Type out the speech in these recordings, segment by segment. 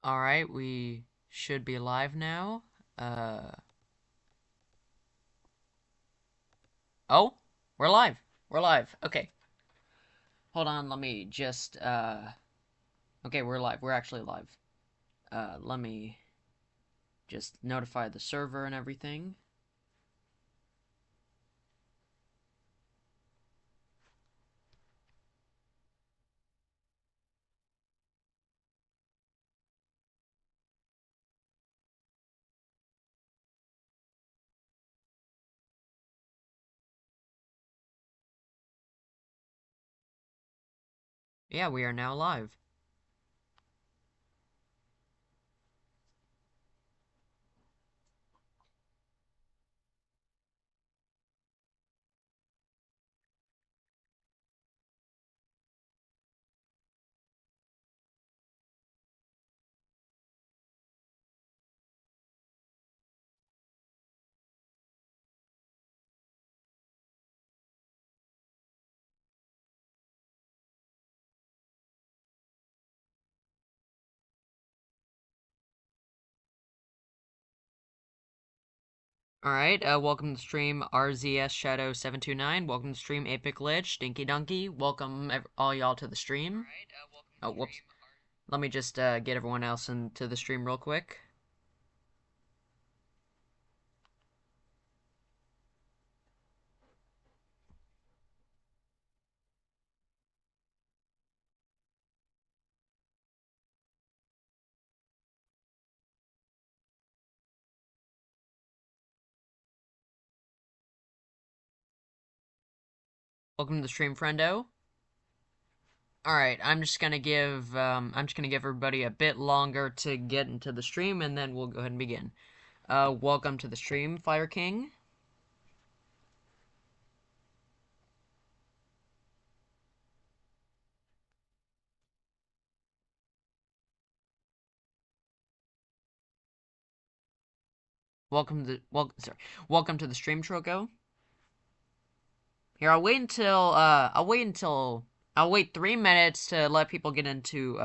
Alright, we should be live now. Uh, oh, we're live. We're live. Okay. Hold on, let me just, okay, we're live. We're actually live. Let me just notify the server and everything. Yeah, we are now live. Alright, welcome to the stream RZS Shadow 729. Welcome to the stream Epic Lich, Dinky Donkey. Welcome all y'all to the stream. Oh, whoops. Let me just get everyone else into the stream real quick. Welcome to the stream, friendo. Alright, I'm just gonna give everybody a bit longer to get into the stream, and then we'll go ahead and begin. Welcome to the stream, Fire King. Welcome to the stream, Troko. Here, I'll wait 3 minutes to let people get into,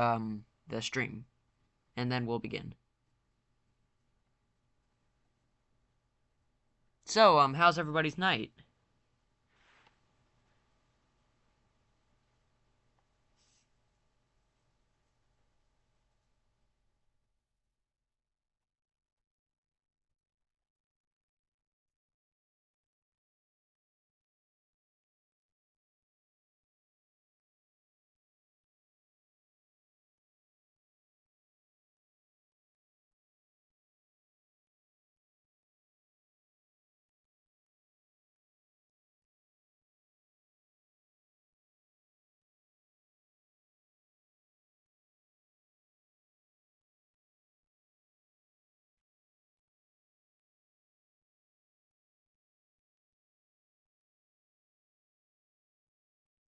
the stream, and then we'll begin. So, how's everybody's night?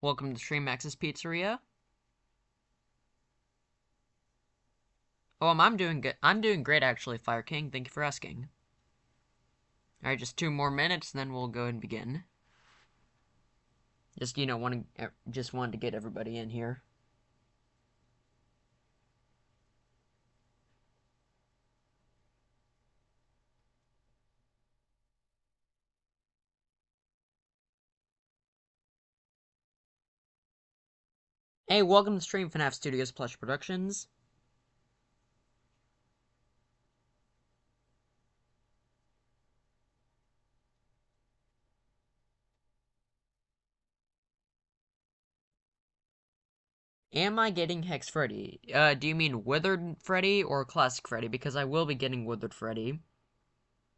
Welcome to the stream, Max's Pizzeria. Oh, I'm doing good. I'm doing great, actually, Fire King. Thank you for asking. Alright, just 2 more minutes, and then we'll go ahead and begin. Just, just wanted to get everybody in here. Hey, welcome to stream FNAF Studios Plush Productions. Am I getting Hex Freddy? Do you mean Withered Freddy or Classic Freddy? Because I will be getting Withered Freddy.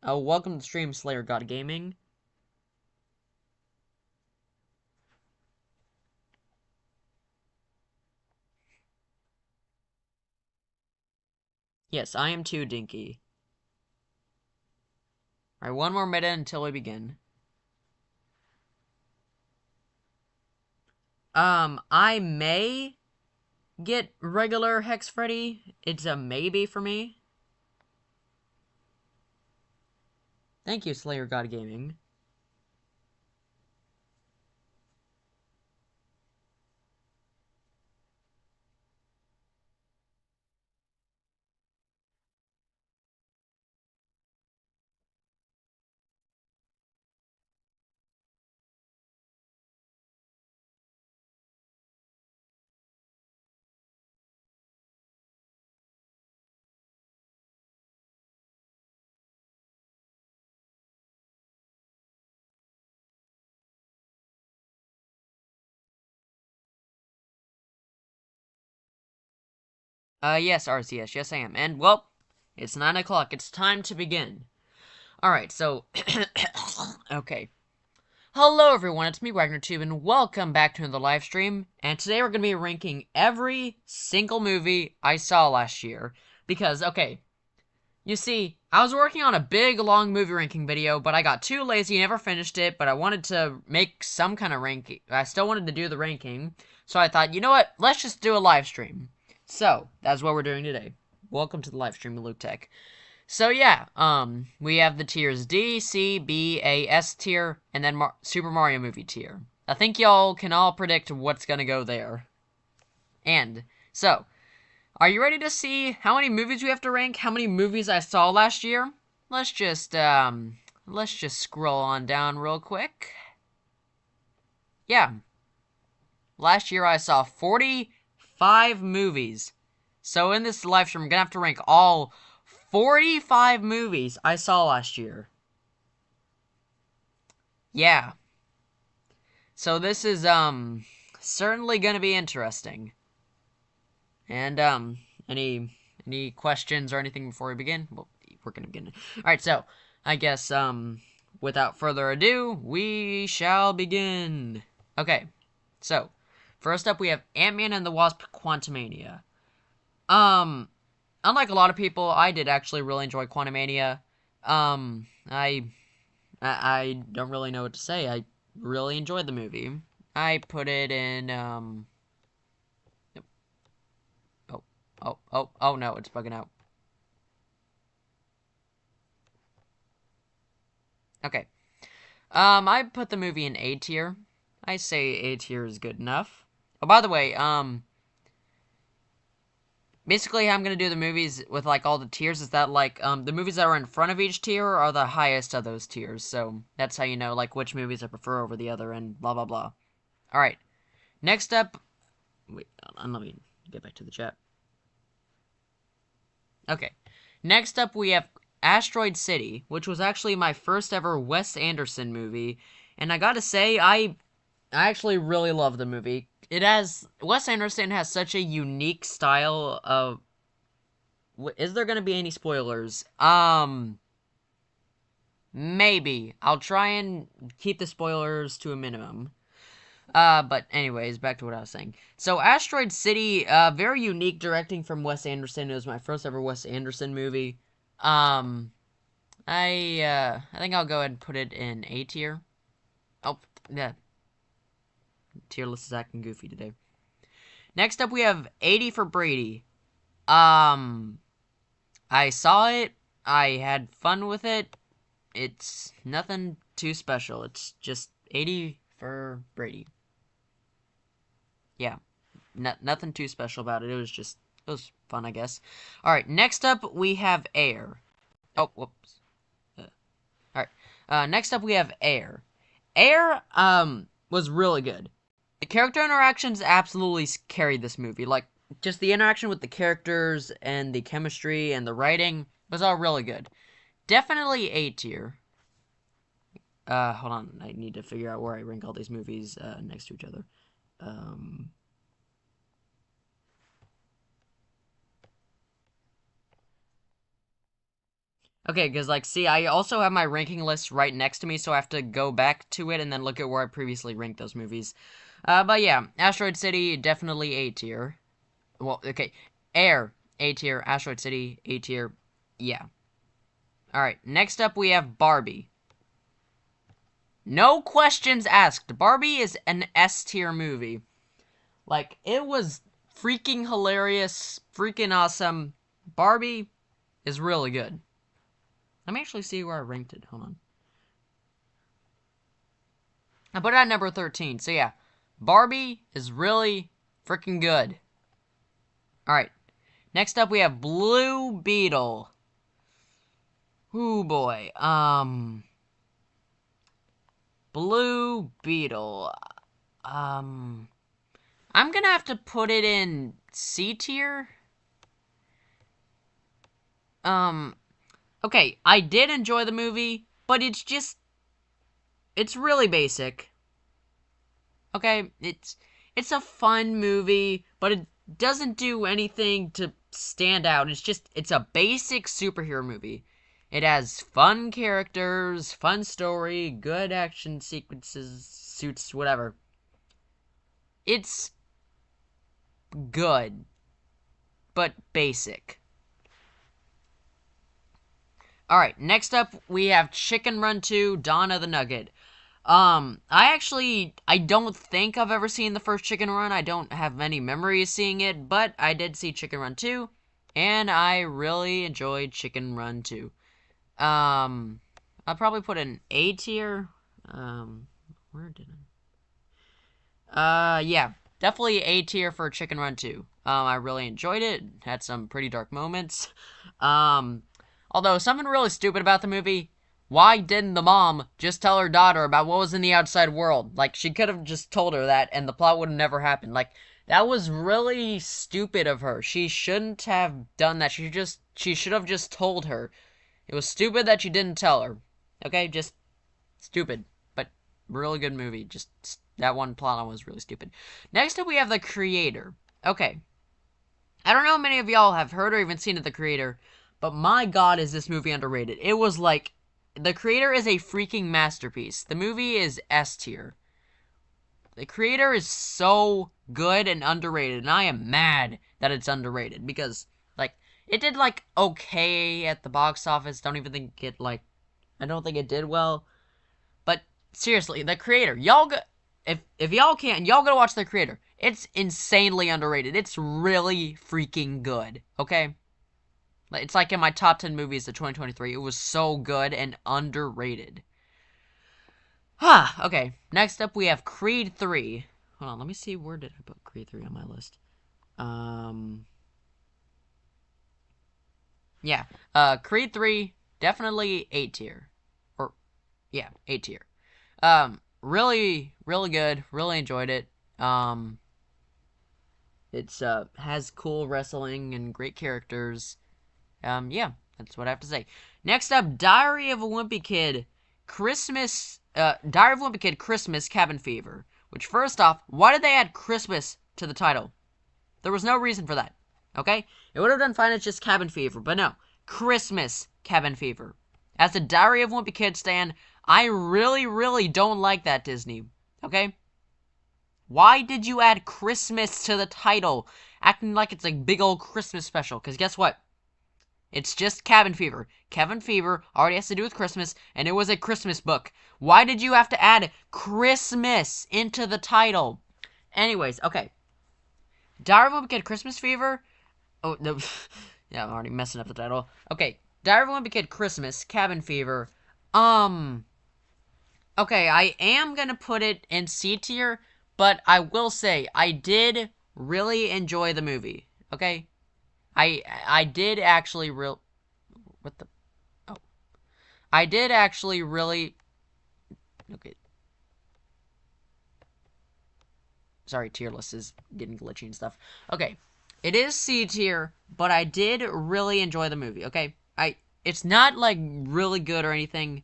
Oh, welcome to the stream, Slayer God Gaming. Yes, I am too, Dinky. Alright, 1 more minute until we begin. I may get regular Hex Freddy. It's a maybe for me. Thank you, Slayer God Gaming. Yes, RCS, yes I am. And, well, it's 9 o'clock. It's time to begin. Alright, so, okay. Hello everyone, it's me, WagnerTube, and welcome back to another live stream. And today we're going to be ranking every single movie I saw last year. Because, okay, you see, I was working on a big, long movie ranking video, but I got too lazy, never finished it, but I wanted to make some kind of ranking. I still wanted to do the ranking, so I thought, you know what, let's just do a live stream. So, that's what we're doing today. Welcome to the live stream, Luke Tech. So yeah, we have the tiers D, C, B, A, S tier, and then Super Mario Movie tier. I think y'all can all predict what's gonna go there. And, so, are you ready to see how many movies we have to rank? How many movies I saw last year? Let's just scroll on down real quick. Yeah. Last year I saw 45 movies. So in this live stream, I'm gonna have to rank all 45 movies I saw last year. Yeah. So this is, certainly gonna be interesting. And, any questions or anything before we begin? Well, we're gonna begin. Alright, so, I guess, without further ado, we shall begin. Okay, so, first up we have Ant-Man and the Wasp: Quantumania. Unlike a lot of people, I did actually really enjoy Quantumania. I don't really know what to say. I really enjoyed the movie. I put it in, Oh no, it's bugging out. Okay. I put the movie in A tier. I say A tier is good enough. Oh, by the way, basically how I'm gonna do the movies with, like, all the tiers is that, like, the movies that are in front of each tier are the highest of those tiers, so that's how you know, like, which movies I prefer over the other, and blah, blah, blah. Alright. Next up... Wait, let me get back to the chat. Okay. Next up, we have Asteroid City, which was actually my first ever Wes Anderson movie, and I gotta say, I actually really love the movie. Wes Anderson has such a unique style of... Is there gonna be any spoilers? Maybe. I'll try and keep the spoilers to a minimum. But anyways, back to what I was saying. So, Asteroid City, very unique directing from Wes Anderson. It was my first ever Wes Anderson movie. I think I'll go ahead and put it in A tier. Oh, yeah. Tier list is acting goofy today. Next up, we have 80 for Brady. I saw it. I had fun with it. It's nothing too special. It's just 80 for Brady. Yeah. Nothing too special about it. It was fun, I guess. Alright, next up, we have Air. Oh, whoops. Alright. Next up, we have Air. Air, was really good. The character interactions absolutely carried this movie. Like, just the interaction with the characters and the chemistry and the writing was all really good. Definitely A tier. Hold on. I need to figure out where I rank all these movies, next to each other. Okay, because, like, see, I also have my ranking list right next to me, so I have to go back to it and then look at where I previously ranked those movies. But yeah, Asteroid City, definitely A tier. Well, okay, Air, A tier, Asteroid City, A tier, yeah. Alright, next up we have Barbie. No questions asked. Barbie is an S tier movie. Like, it was freaking hilarious, freaking awesome. Barbie is really good. Let me actually see where I ranked it. Hold on. I put it at number 13. So yeah, Barbie is really freaking good. Alright. Next up we have Blue Beetle. Ooh boy. Blue Beetle. I'm gonna have to put it in C tier. Okay, I did enjoy the movie, but it's really basic. Okay, it's a fun movie, but it doesn't do anything to stand out. It's a basic superhero movie. It has fun characters, fun story, good action sequences, suits, whatever. It's good, but basic. Alright, next up we have Chicken Run 2, Dawn of the Nugget. I don't think I've ever seen the first Chicken Run. I don't have many memories seeing it, but I did see Chicken Run 2, and I really enjoyed Chicken Run 2. I'll probably put an A tier. Where did yeah, definitely A tier for Chicken Run 2. I really enjoyed it. Had some pretty dark moments. Although something really stupid about the movie. Why didn't the mom just tell her daughter about what was in the outside world? Like, she could have just told her that, and the plot would have never happened. Like, that was really stupid of her. She shouldn't have done that. She should have just told her. It was stupid that she didn't tell her. Okay, just stupid. But really good movie. Just that one plot line was really stupid. Next up, we have The Creator. Okay. I don't know how many of y'all have heard or even seen of The Creator, but my god, is this movie underrated. It was like, The Creator is a freaking masterpiece. The movie is S tier. The Creator is so good and underrated, and I am mad that it's underrated, because, like, it did, like, okay at the box office. I don't think it did well. But, seriously, The Creator. Y'all go, if y'all can, y'all gotta watch The Creator. It's insanely underrated. It's really freaking good, okay? It's like in my top 10 movies of 2023. It was so good and underrated. Okay. Next up, we have Creed 3. Hold on, let me see. Where did I put Creed 3 on my list? Yeah. Creed 3, definitely A tier. Or, yeah, A tier. Really, really good. Really enjoyed it. It's, has cool wrestling and great characters. Yeah, that's what I have to say. Next up, Diary of a Wimpy Kid, Christmas, Diary of a Wimpy Kid, Christmas, Cabin Fever. Which, first off, why did they add Christmas to the title? There was no reason for that, okay? It would have done fine as just Cabin Fever, but no. Christmas, Cabin Fever. As a Diary of a Wimpy Kid stan, I really, really don't like that, Disney, okay? Why did you add Christmas to the title? Acting like it's a big old Christmas special, because guess what? It's just Cabin Fever. Cabin Fever already has to do with Christmas, and it was a Christmas book. Why did you have to add Christmas into the title? Anyways, okay. Diary of a Wimpy Kid, Christmas Fever. Oh, no. Yeah, I'm already messing up the title. Okay, Diary of a Wimpy Kid, Christmas, Cabin Fever. Okay, I am gonna put it in C tier, but I will say, I did really enjoy the movie, okay? I did actually what the, oh. I did actually really, okay. Sorry, tier list is getting glitchy and stuff. Okay, it is C tier, but I did really enjoy the movie, okay? It's not, like, really good or anything,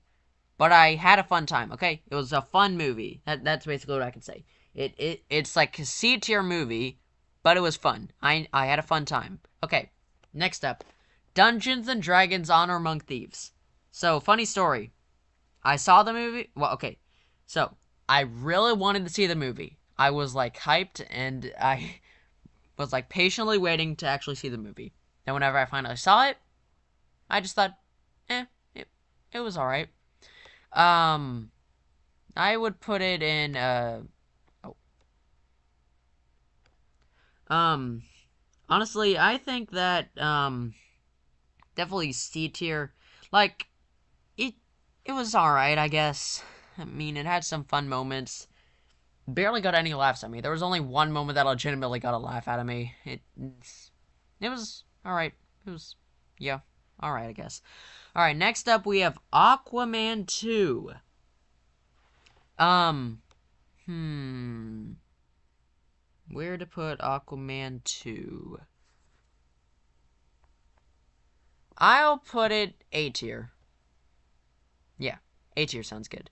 but I had a fun time, okay? It was a fun movie. That's basically what I can say. It's like a C tier movie, but it was fun. I had a fun time. Okay, next up. Dungeons and Dragons Honor Among Thieves. So, funny story. I saw the movie. Well, okay. So, I really wanted to see the movie. I was, like, hyped, and I was, like, patiently waiting to actually see the movie. And whenever I finally saw it, I just thought, it was alright. I would put it in, honestly, I think that, definitely C tier. Like, it was alright, I guess. I mean, it had some fun moments. Barely got any laughs at me. There was only one moment that legitimately got a laugh out of me. It was alright. It was, yeah, alright, I guess. Alright, next up we have Aquaman 2. Where to put Aquaman 2? I'll put it A tier. Yeah, A tier sounds good.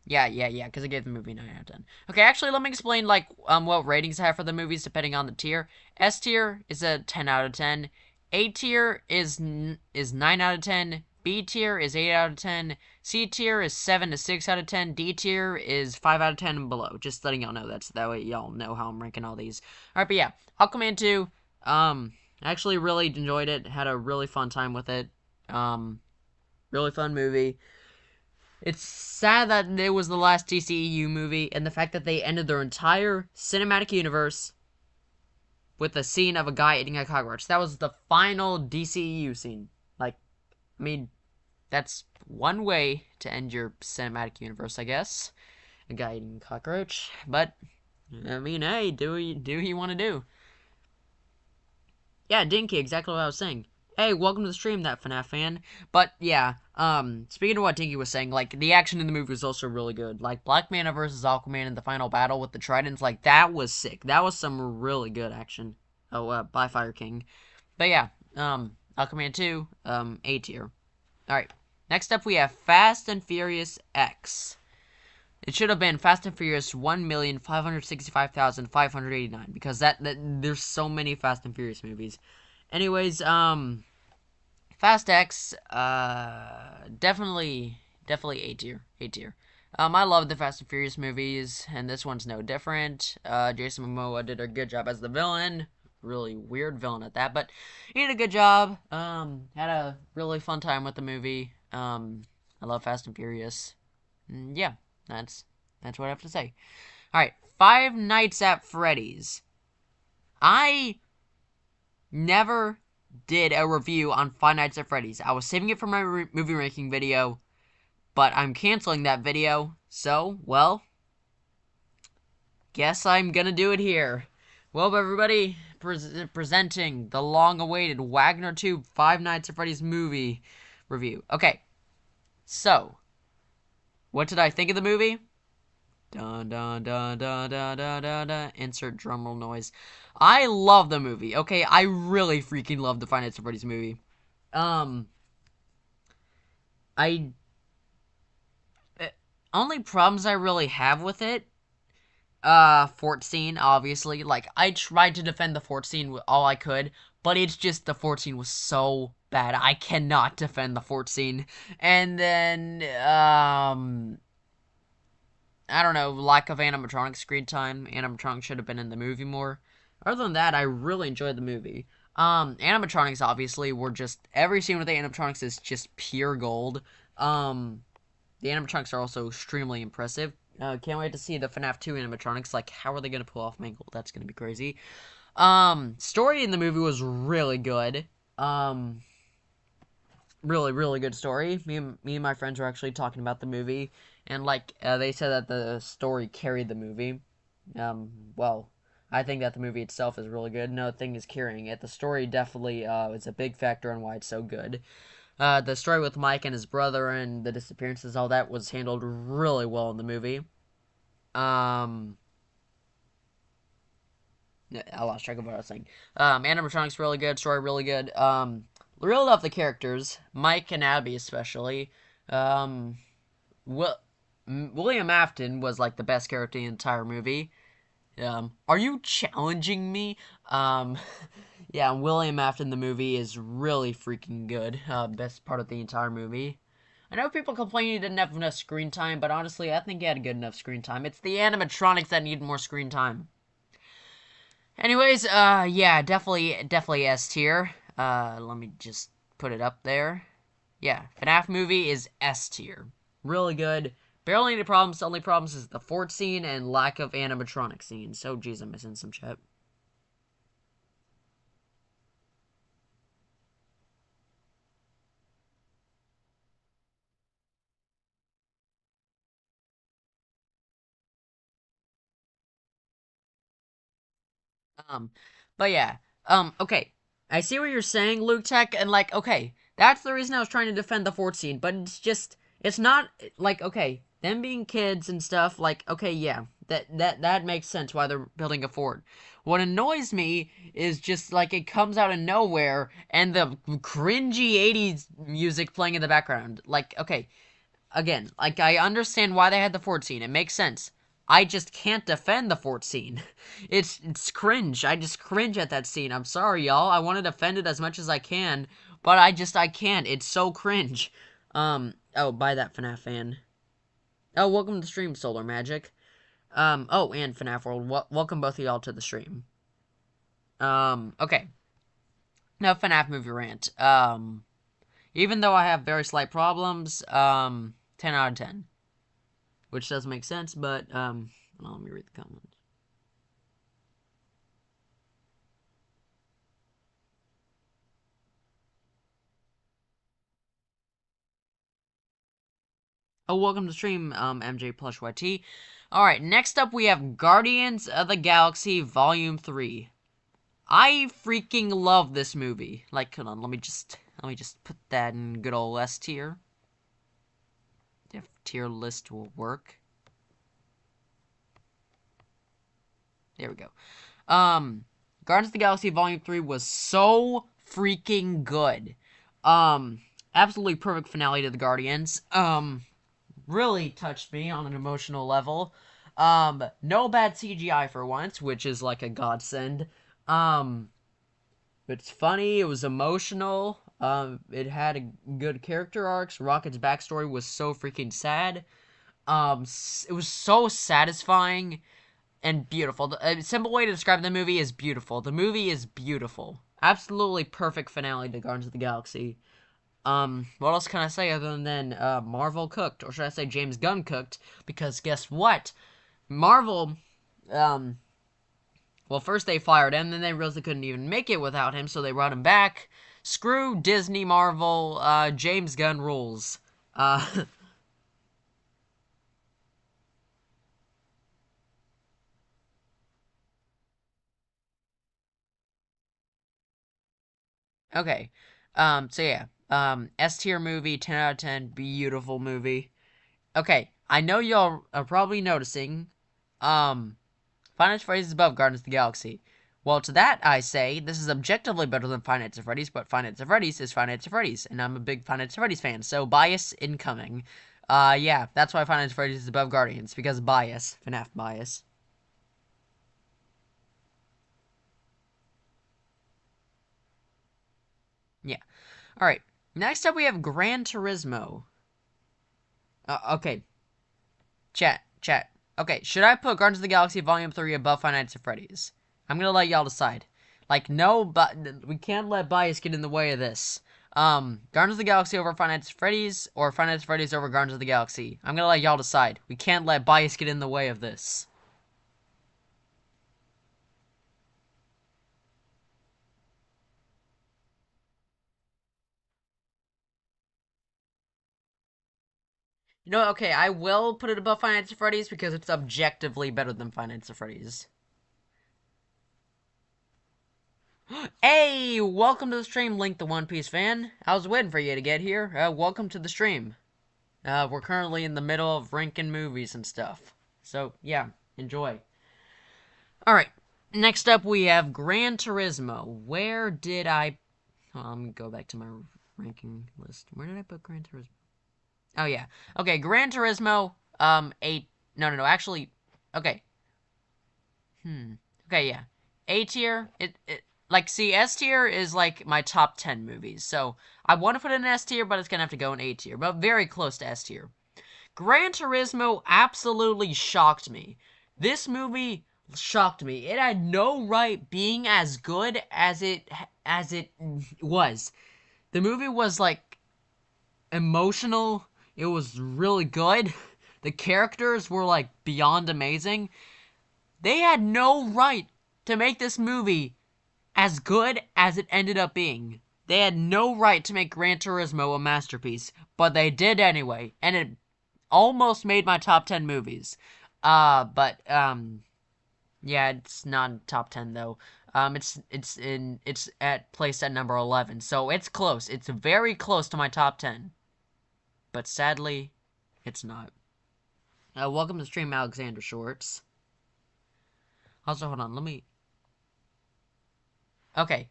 Yeah, because I gave the movie 9 out of 10. Okay, actually, let me explain, like, what ratings I have for the movies depending on the tier. S tier is a 10 out of 10. A tier is 9 out of 10. B tier is 8 out of 10. C tier is 7 to 6 out of 10. D tier is 5 out of 10 and below. Just letting y'all know that way y'all know how I'm ranking all these. Alright, but yeah, Aquaman 2, I actually really enjoyed it. Had a really fun time with it. Really fun movie. It's sad that it was the last DCEU movie, and the fact that they ended their entire cinematic universe with a scene of a guy eating a cockroach. That was the final DCEU scene. Like, I mean, that's one way to end your cinematic universe, I guess. A guy eating a cockroach. But, I mean, hey, do what you want to do. Yeah, Dinky, exactly what I was saying. Hey, welcome to the stream, that FNAF fan. But, yeah, speaking of what Dinky was saying, like, the action in the movie was also really good. Like, Black Manta versus Aquaman in the final battle with the tridents, like, that was sick. That was some really good action. Oh, by Fire King. But, yeah, Aquaman 2, A tier. Alright, next up we have Fast and Furious X. It should have been Fast and Furious 1,565,589 because that there's so many Fast and Furious movies. Anyways, Fast X, definitely A tier, A tier. I love the Fast and Furious movies, and this one's no different. Jason Momoa did a good job as the villain. Really weird villain at that, but he did a good job. Had a really fun time with the movie. I love Fast and Furious. Yeah. That's what I have to say. Alright, Five Nights at Freddy's. I never did a review on Five Nights at Freddy's. I was saving it for my movie ranking video, but I'm canceling that video. So, well, guess I'm gonna do it here. Well, everybody, presenting the long-awaited Wagner 2 Five Nights at Freddy's movie review. Okay, so, what did I think of the movie? Dun dun dun dun dun dun dun dun. Insert drumroll noise. I love the movie. Okay, I really freaking love the Five Nights at Freddy's movie. I only problems I really have with it. Fort scene, obviously. Like, I tried to defend the fort scene with all I could, but it's just the fort scene was so bad. I cannot defend the fort scene. And then, I don't know, lack of animatronic screen time. Animatronics should have been in the movie more. Other than that, I really enjoyed the movie. Animatronics obviously were just, every scene with the animatronics is just pure gold. The animatronics are also extremely impressive. Can't wait to see the FNAF 2 animatronics. Like, how are they gonna pull off Mangle? That's gonna be crazy. Story in the movie was really good. Really good story. Me and my friends were actually talking about the movie, and like they said that the story carried the movie. Well, I think that the movie itself is really good. No thing is carrying it. The story definitely is a big factor in why it's so good. The story with Mike and his brother and the disappearances, all that was handled really well in the movie. I lost track of what I was saying. Animatronics really good. Story really good. Really love the characters, Mike and Abby especially. William Afton was like the best character in the entire movie. Are you challenging me? Yeah, William Afton in the movie is really freaking good. Best part of the entire movie. I know people complain he didn't have enough screen time, but honestly, I think he had good enough screen time. It's the animatronics that need more screen time. Anyways, yeah, definitely S tier. Let me just put it up there. Yeah, FNAF movie is S tier. Really good. Barely any problems. The only problems is the fort scene and lack of animatronic scenes. So, geez, I'm missing some chat. But yeah. Okay. I see what you're saying, Luke Tech, and like, okay, that's the reason I was trying to defend the fort scene, but it's just, it's not, like, okay, them being kids and stuff, like, okay, yeah, that makes sense why they're building a fort. What annoys me is just, like, it comes out of nowhere, and the cringy 80s music playing in the background. Like, okay, again, like, I understand why they had the fort scene. It makes sense. I just can't defend the fort scene. It's cringe. I just cringe at that scene. I'm sorry, y'all. I want to defend it as much as I can, but I can't. It's so cringe. Oh, buy that FNAF fan. Oh, welcome to the stream, Solar Magic. Oh, and FNAF World. Welcome both of y'all to the stream. Okay. Now, FNAF movie rant. Even though I have very slight problems, 10 out of 10. Which doesn't make sense, but, let me read the comments. Oh, welcome to the stream, MJ Plush YT. Alright, next up we have Guardians of the Galaxy Volume 3. I freaking love this movie. Like, hold on, let me just put that in good old S tier. If tier list will work. There we go. Guardians of the Galaxy Volume 3 was so freaking good. Absolutely perfect finale to the Guardians. Really touched me on an emotional level. No bad CGI for once, which is like a godsend. It's funny, it was emotional, it had good character arcs. Rocket's backstory was so freaking sad. It was so satisfying and beautiful. A simple way to describe the movie is beautiful. The movie is beautiful. Absolutely perfect finale to Guardians of the Galaxy. What else can I say other than, Marvel cooked, or should I say James Gunn cooked, because guess what? Marvel, well, first they fired him, then they realized they couldn't even make it without him, so they brought him back. Screw Disney, Marvel, James Gunn rules. Okay. So yeah. S tier movie, 10 out of 10, beautiful movie. Okay, I know y'all are probably noticing, Five Nights at Freddy's is above Guardians of the Galaxy. Well, to that I say, this is objectively better than Five Nights at Freddy's, but Five Nights at Freddy's is Five Nights at Freddy's, and I'm a big Five Nights at Freddy's fan, so bias incoming. Yeah, that's why Five Nights at Freddy's is above Guardians, because bias. FNAF bias. Yeah. Alright, next up we have Gran Turismo. Okay. Chat. Okay, should I put Guardians of the Galaxy Volume 3 above Five Nights at Freddy's? I'm gonna let y'all decide. Like, no, but we can't let bias get in the way of this. Guardians of the Galaxy over Five Nights at Freddy's, or Five Nights at Freddy's over Guardians of the Galaxy. I'm gonna let y'all decide. We can't let bias get in the way of this. You know, okay, I will put it above Five Nights at Freddy's because it's objectively better than Five Nights at Freddy's. Hey, welcome to the stream, Link the One Piece fan. I was waiting for you to get here. Welcome to the stream. We're currently in the middle of ranking movies and stuff. So, yeah, enjoy. Alright, next up we have Gran Turismo. Where did I... let me go back to my ranking list. Where did I put Gran Turismo? Oh, yeah. Okay, Gran Turismo, No, actually... Okay. Okay, yeah. A tier, like, see, S tier is, like, my top 10 movies. So, I want to put it in S tier, but it's gonna have to go in A tier. But very close to S tier. Gran Turismo absolutely shocked me. This movie shocked me. It had no right being as good as it was. The movie was, like, emotional. It was really good. The characters were, like, beyond amazing. They had no right to make this movie as good as it ended up being. They had no right to make Gran Turismo a masterpiece, but they did anyway, and it almost made my top 10 movies. Yeah, it's not top 10 though. It's at place at number 11, so it's close. It's very close to my top 10. But sadly, it's not. Welcome to stream, Alexander Shorts. Also, hold on, let me... Okay.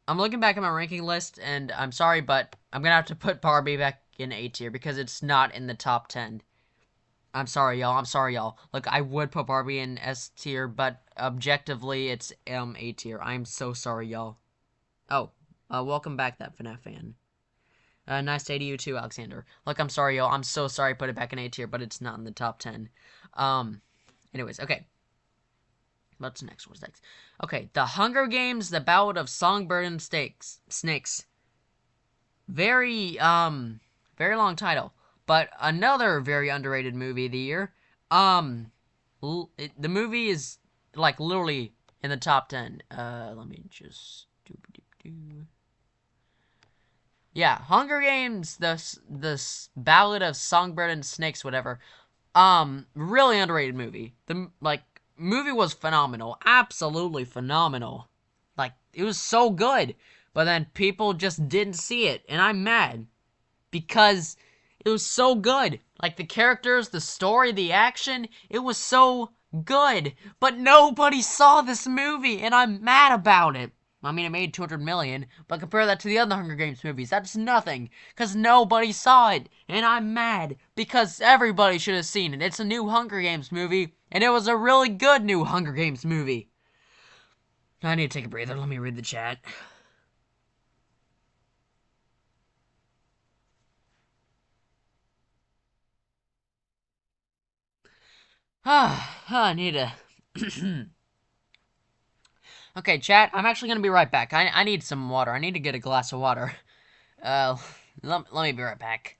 I'm looking back at my ranking list, and I'm sorry, but I'm gonna have to put Barbie back in A tier because it's not in the top 10. I'm sorry, y'all. I'm sorry, y'all. Look, I would put Barbie in S tier, but objectively, it's A tier. I'm so sorry, y'all. Oh, welcome back, that FNAF fan. Nice day to you too, Alexander. Look, I'm sorry, y'all. I'm so sorry I put it back in A tier, but it's not in the top 10. Anyways, okay. What's next? What's next? Okay, The Hunger Games, The Ballad of Songbird and Snakes. Very, very long title. But another very underrated movie of the year. The movie is, like, literally in the top 10. Let me just... Yeah, Hunger Games, the Ballad of Songbird and Snakes, whatever. Really underrated movie. The, like, movie was phenomenal. Absolutely phenomenal. Like, it was so good. But then people just didn't see it, and I'm mad. Because it was so good. Like, the characters, the story, the action, it was so good. But nobody saw this movie, and I'm mad about it. I mean, it made 200 million, but compare that to the other Hunger Games movies. That's nothing, because nobody saw it, and I'm mad, because everybody should have seen it. It's a new Hunger Games movie, and it was a really good new Hunger Games movie. I need to take a breather. Let me read the chat. I need to... Okay, chat, I'm actually gonna be right back. I need some water. I need to get a glass of water. Uh, let me be right back.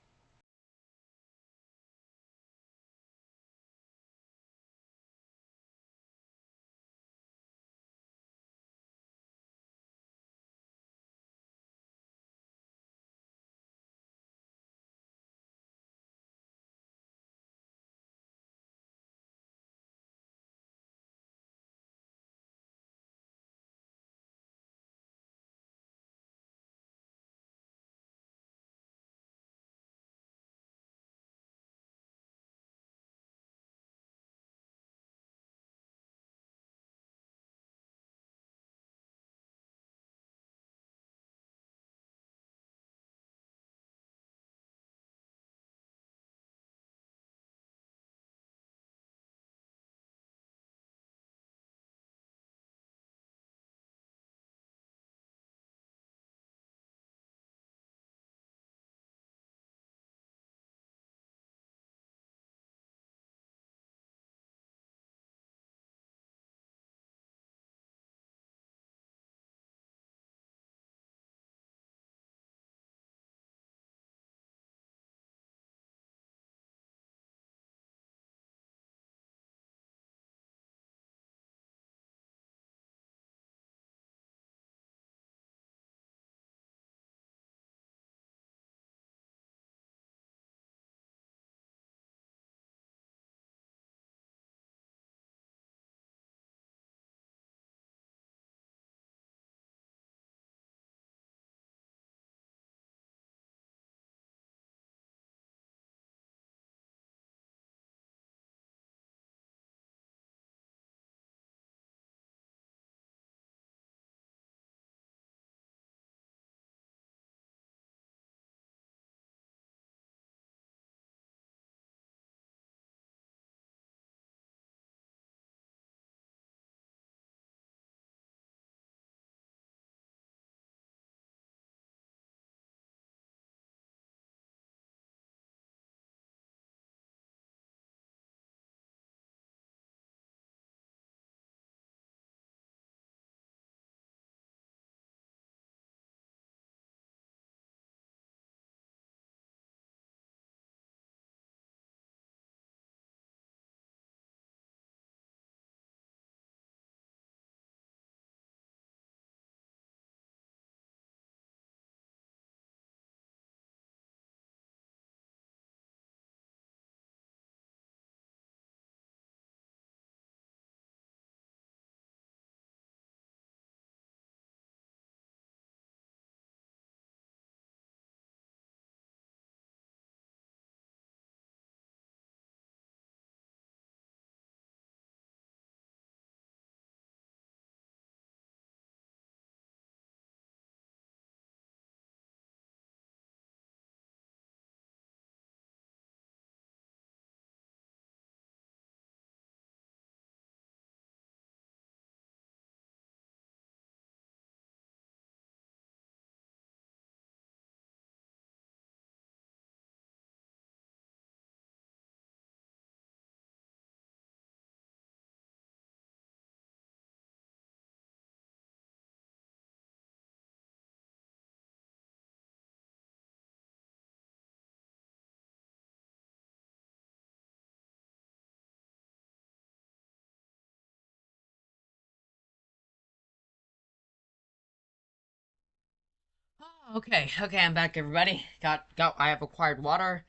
Okay, I'm back, everybody. I have acquired water.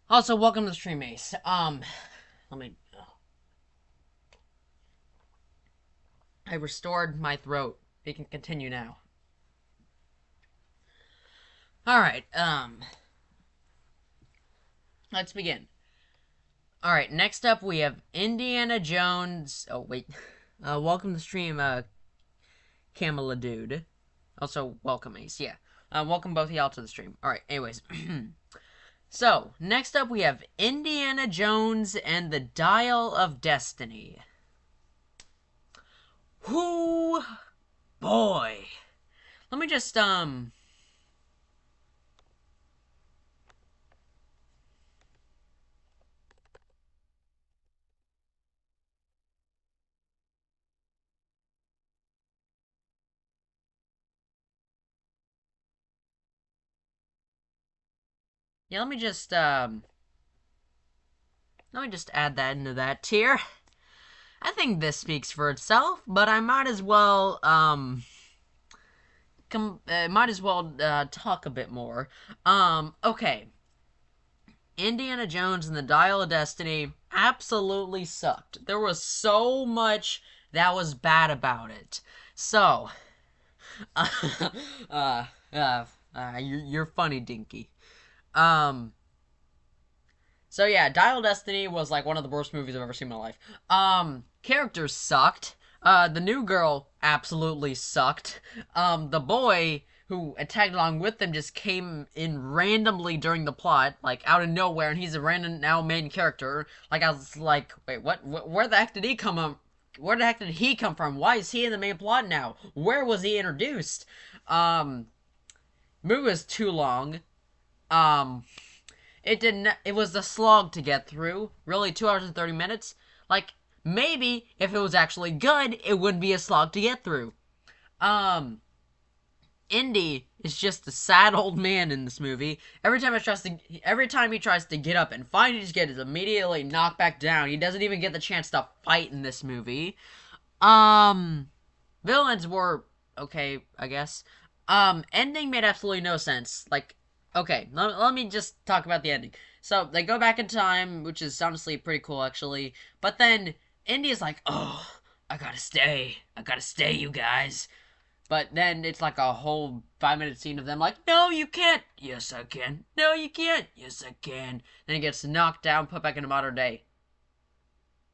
Also, welcome to the stream, Ace. Let me. I restored my throat. We can continue now. All right. Let's begin. All right. Next up, we have Indiana Jones. Oh wait. Welcome to the stream, Camilla Dude. Also, welcome, Ace. Yeah. Welcome both of y'all to the stream. All right. Anyways. So, next up we have Indiana Jones and the Dial of Destiny. Whoo, boy. Let me just, yeah, let me just add that into that tier. I think this speaks for itself, but I might as well, talk a bit more. Okay. Indiana Jones and the Dial of Destiny absolutely sucked. There was so much that was bad about it. So, uh, you're funny, Dinky. Um, so yeah, Dial of Destiny was like one of the worst movies I've ever seen in my life. Characters sucked. The new girl absolutely sucked. The boy who attacked along with them just came in randomly during the plot, like out of nowhere, and he's a random now main character. Like I was like, wait, what? Where the heck did he come from? Where the heck did he come from? Why is he in the main plot now? Where was he introduced? Movie was too long. Um, it didn't. It was a slog to get through. Really, 2 hours and 30 minutes. Like maybe if it was actually good, it wouldn't be a slog to get through. Um, Indy is just a sad old man in this movie. Every time he tries to get up and fight, he just gets immediately knocked back down. He doesn't even get the chance to fight in this movie. Villains were okay, I guess. Ending made absolutely no sense. Like, okay, let me just talk about the ending. So they go back in time, which is honestly pretty cool, actually. But then Indy is like, "Oh, I gotta stay, you guys." But then it's like a whole 5 minute scene of them like, "No, you can't." "Yes, I can." "No, you can't." "Yes, I can." Then he gets knocked down, put back into modern day.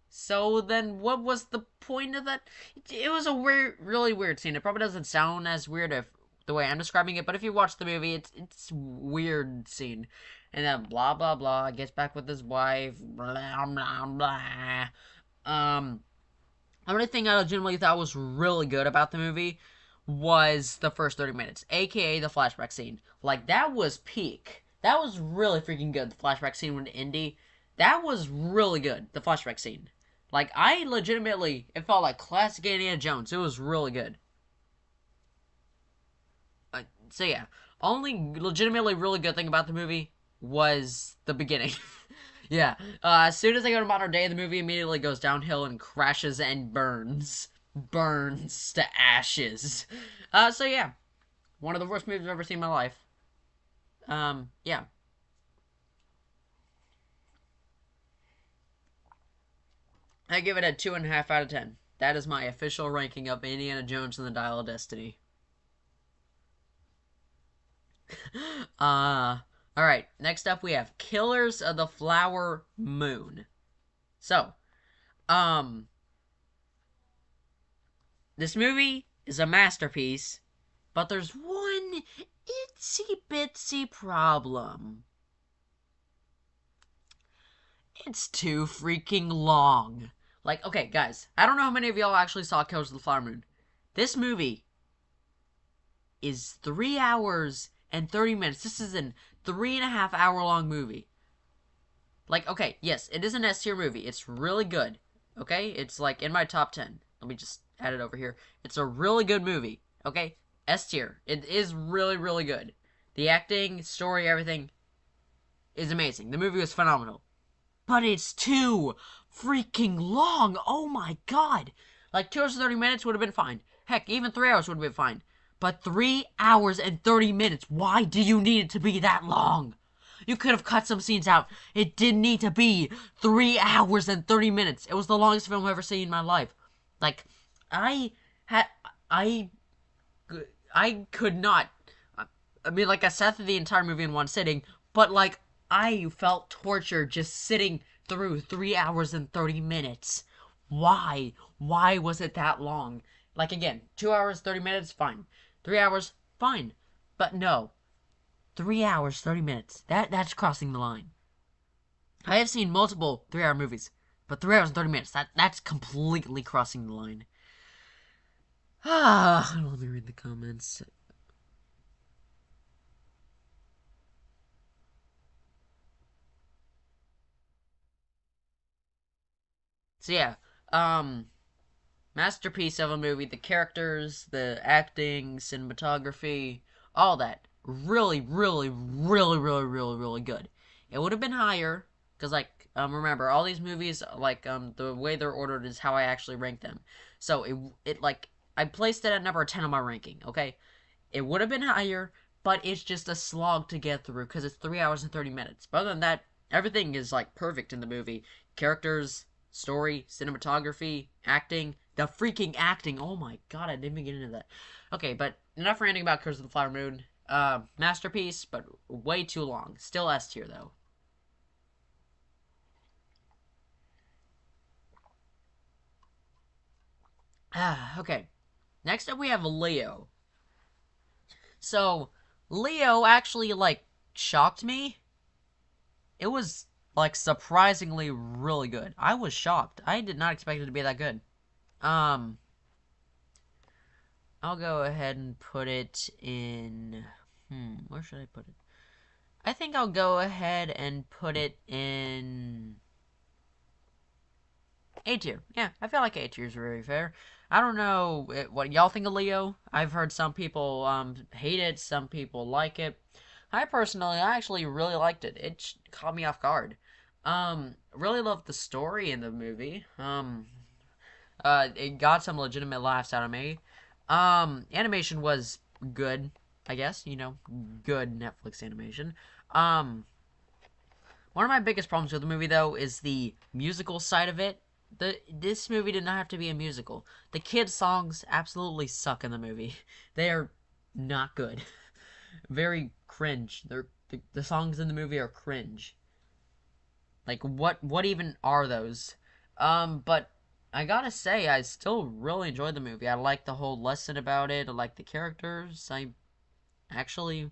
So then what was the point of that? It was a weird, really weird scene. It probably doesn't sound as weird if the way I'm describing it, but if you watch the movie, it's weird scene. And then blah blah blah gets back with his wife, blah blah blah. The only thing I legitimately thought was really good about the movie was the first 30 minutes, aka the flashback scene. Like that was peak. That was really freaking good. The flashback scene with Indy, that was really good. The flashback scene. Like, I legitimately, it felt like classic Indiana Jones. It was really good. So yeah, only legitimately really good thing about the movie was the beginning. Yeah, as soon as they go to modern day, the movie immediately goes downhill and crashes and burns to ashes. So yeah, one of the worst movies I've ever seen in my life. Yeah. I give it a 2.5 out of 10. That is my official ranking of Indiana Jones and the Dial of Destiny. Alright, next up we have Killers of the Flower Moon. So, this movie is a masterpiece, but there's one itsy bitsy problem. It's too freaking long. Like, okay, guys, I don't know how many of y'all actually saw Killers of the Flower Moon. This movie is 3 hours and 30 minutes. This is a 3.5 hour long movie. Like, okay, yes, it is an S tier movie. It's really good. Okay? It's like in my top 10. Let me just add it over here. It's a really good movie. Okay? S tier. It is really, really good. The acting, story, everything is amazing. The movie was phenomenal. But it's too freaking long. Oh my god. Like 2 hours and 30 minutes would have been fine. Heck, even 3 hours would have been fine. But 3 hours and 30 minutes. Why do you need it to be that long? You could have cut some scenes out. It didn't need to be 3 hours and 30 minutes. It was the longest film I've ever seen in my life. Like, I had, I, I could not. I mean, like, I sat through the entire movie in one sitting, but, like, I felt torture just sitting through 3 hours and 30 minutes. Why? Why was it that long? Like, again, 2 hours, 30 minutes, fine. 3 hours, fine. But no. 3 hours, 30 minutes. That's crossing the line. I have seen multiple 3-hour movies, but 3 hours and 30 minutes, that's completely crossing the line. Let me read the comments. So yeah, masterpiece of a movie. The characters, the acting, cinematography, all that. Really, really, really, really, really, really good. It would have been higher, because, like, remember, all these movies, like, the way they're ordered is how I actually rank them. So, like, I placed it at number 10 on my ranking, okay? It would have been higher, but it's just a slog to get through, because it's 3 hours and 30 minutes. But other than that, everything is, like, perfect in the movie. Characters, story, cinematography, acting, the freaking acting. Oh my god, I didn't even get into that. Okay, but enough ranting about Curse of the Flower Moon. Masterpiece, but way too long. Still S tier, though. Okay. Next up, we have Leo. So, Leo actually, like, shocked me. It was, like, surprisingly really good. I was shocked. I did not expect it to be that good. I'll go ahead and put it in... where should I put it? I think I'll go ahead and put it in... A tier. Yeah, I feel like A tier is very fair. I don't know what y'all think of Leo. I've heard some people hate it, some people like it. I actually really liked it. It caught me off guard. Really loved the story in the movie. It got some legitimate laughs out of me. Animation was good, I guess. You know, good Netflix animation. One of my biggest problems with the movie, though, is the musical side of it. This movie did not have to be a musical. The kids' songs absolutely suck in the movie. They are not good. Very cringe. The songs in the movie are cringe. Like, what even are those? But I gotta say, I still really enjoyed the movie. I like the whole lesson about it. I like the characters. I actually...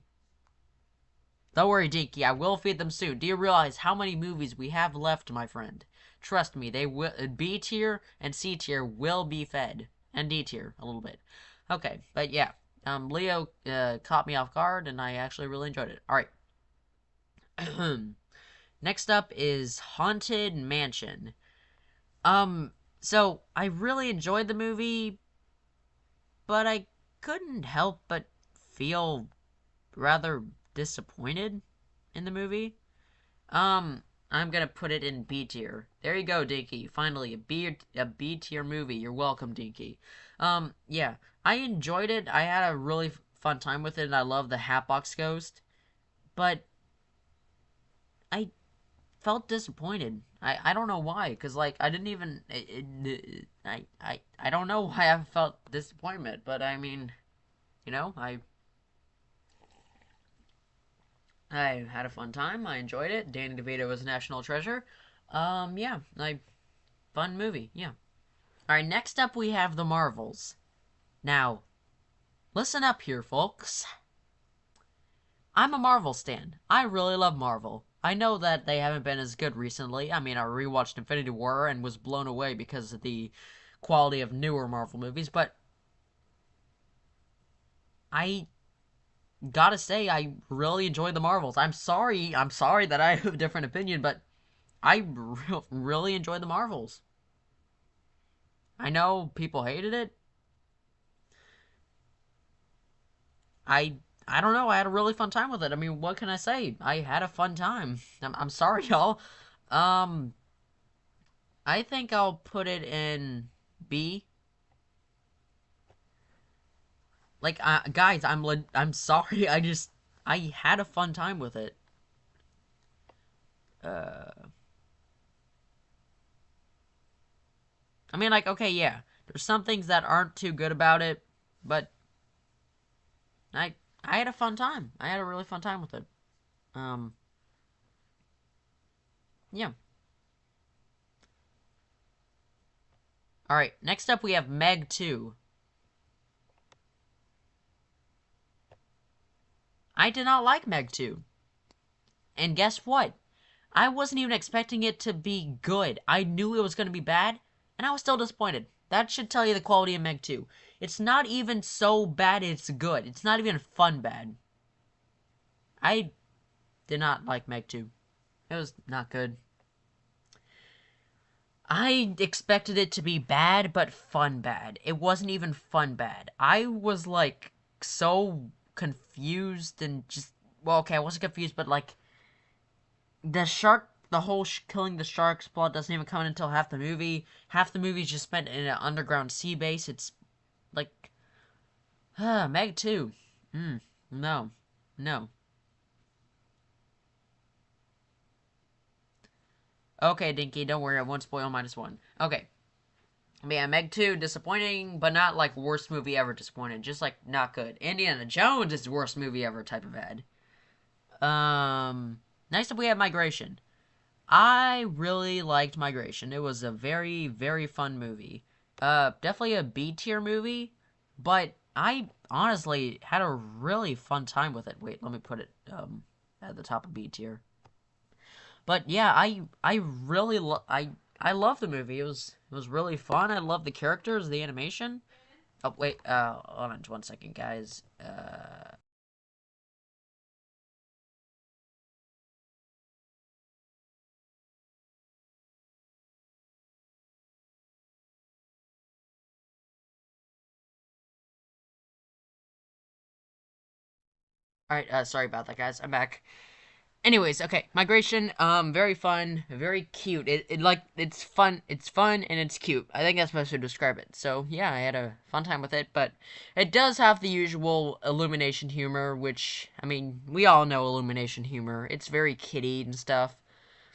Don't worry, Dinky, I will feed them soon. Do you realize how many movies we have left, my friend? Trust me, they will... B tier and C tier will be fed. And D tier, a little bit. Okay, but yeah. Leo caught me off guard, and I actually really enjoyed it. Alright. Next up is Haunted Mansion. So I really enjoyed the movie, but I couldn't help but feel rather disappointed in the movie. I'm gonna put it in B tier. There you go, Dinky. Finally, a B tier movie. You're welcome, Dinky. Yeah, I enjoyed it. I had a really fun time with it, and I love the Hatbox Ghost. But I felt disappointed. I don't know why, because, like, I didn't even... I don't know why I felt disappointment, but, I mean, you know, I had a fun time. I enjoyed it. Danny DeVito was a national treasure. Yeah, fun movie, yeah. Alright, next up we have The Marvels. Now, listen up here, folks. I'm a Marvel stan. I really love Marvel. I know that they haven't been as good recently. I mean, I rewatched Infinity War and was blown away because of the quality of newer Marvel movies, but I gotta say, I really enjoyed the Marvels. I'm sorry that I have a different opinion, but I really enjoyed the Marvels. I know people hated it. I don't know. I had a really fun time with it. I mean, what can I say? I had a fun time. I'm sorry, y'all. Um, I think I'll put it in B. Like, guys, I'm sorry. I had a fun time with it. Uh, I mean, like, okay, yeah, there's some things that aren't too good about it, but I I had a fun time. I had a really fun time with it. Um, yeah. All right. Next up, we have Meg 2. I did not like Meg 2. And guess what? I wasn't even expecting it to be good. I knew it was going to be bad, and I was still disappointed. That should tell you the quality of Meg 2. It's not even so bad it's good. It's not even fun bad. I did not like Meg 2. It was not good. I expected it to be bad, but fun bad. It wasn't even fun bad. I was like so confused and just, well, okay, I wasn't confused, but like the whole killing the sharks plot doesn't even come in until half the movie. Half the movie is just spent in an underground sea base. It's like, Meg 2. No, no. Okay, Dinky, don't worry, I won't spoil -1. Okay. But yeah, Meg 2, disappointing, but not like worst movie ever disappointed. Just like not good. Indiana Jones is worst movie ever type of ad. Next up we have Migration. I really liked Migration. It was a very, very fun movie. Definitely a B tier movie, but I honestly had a really fun time with it. Wait, let me put it at the top of B tier. But yeah, I really I love the movie. It was really fun. I love the characters, the animation. Oh wait, hold on 1 second, guys. All right, sorry about that, guys. I'm back. Anyways, okay, Migration, very fun, very cute. It like it's fun and it's cute. I think that's supposed to describe it. So yeah, I had a fun time with it, but it does have the usual Illumination humor, which I mean we all know Illumination humor. It's very kiddie and stuff,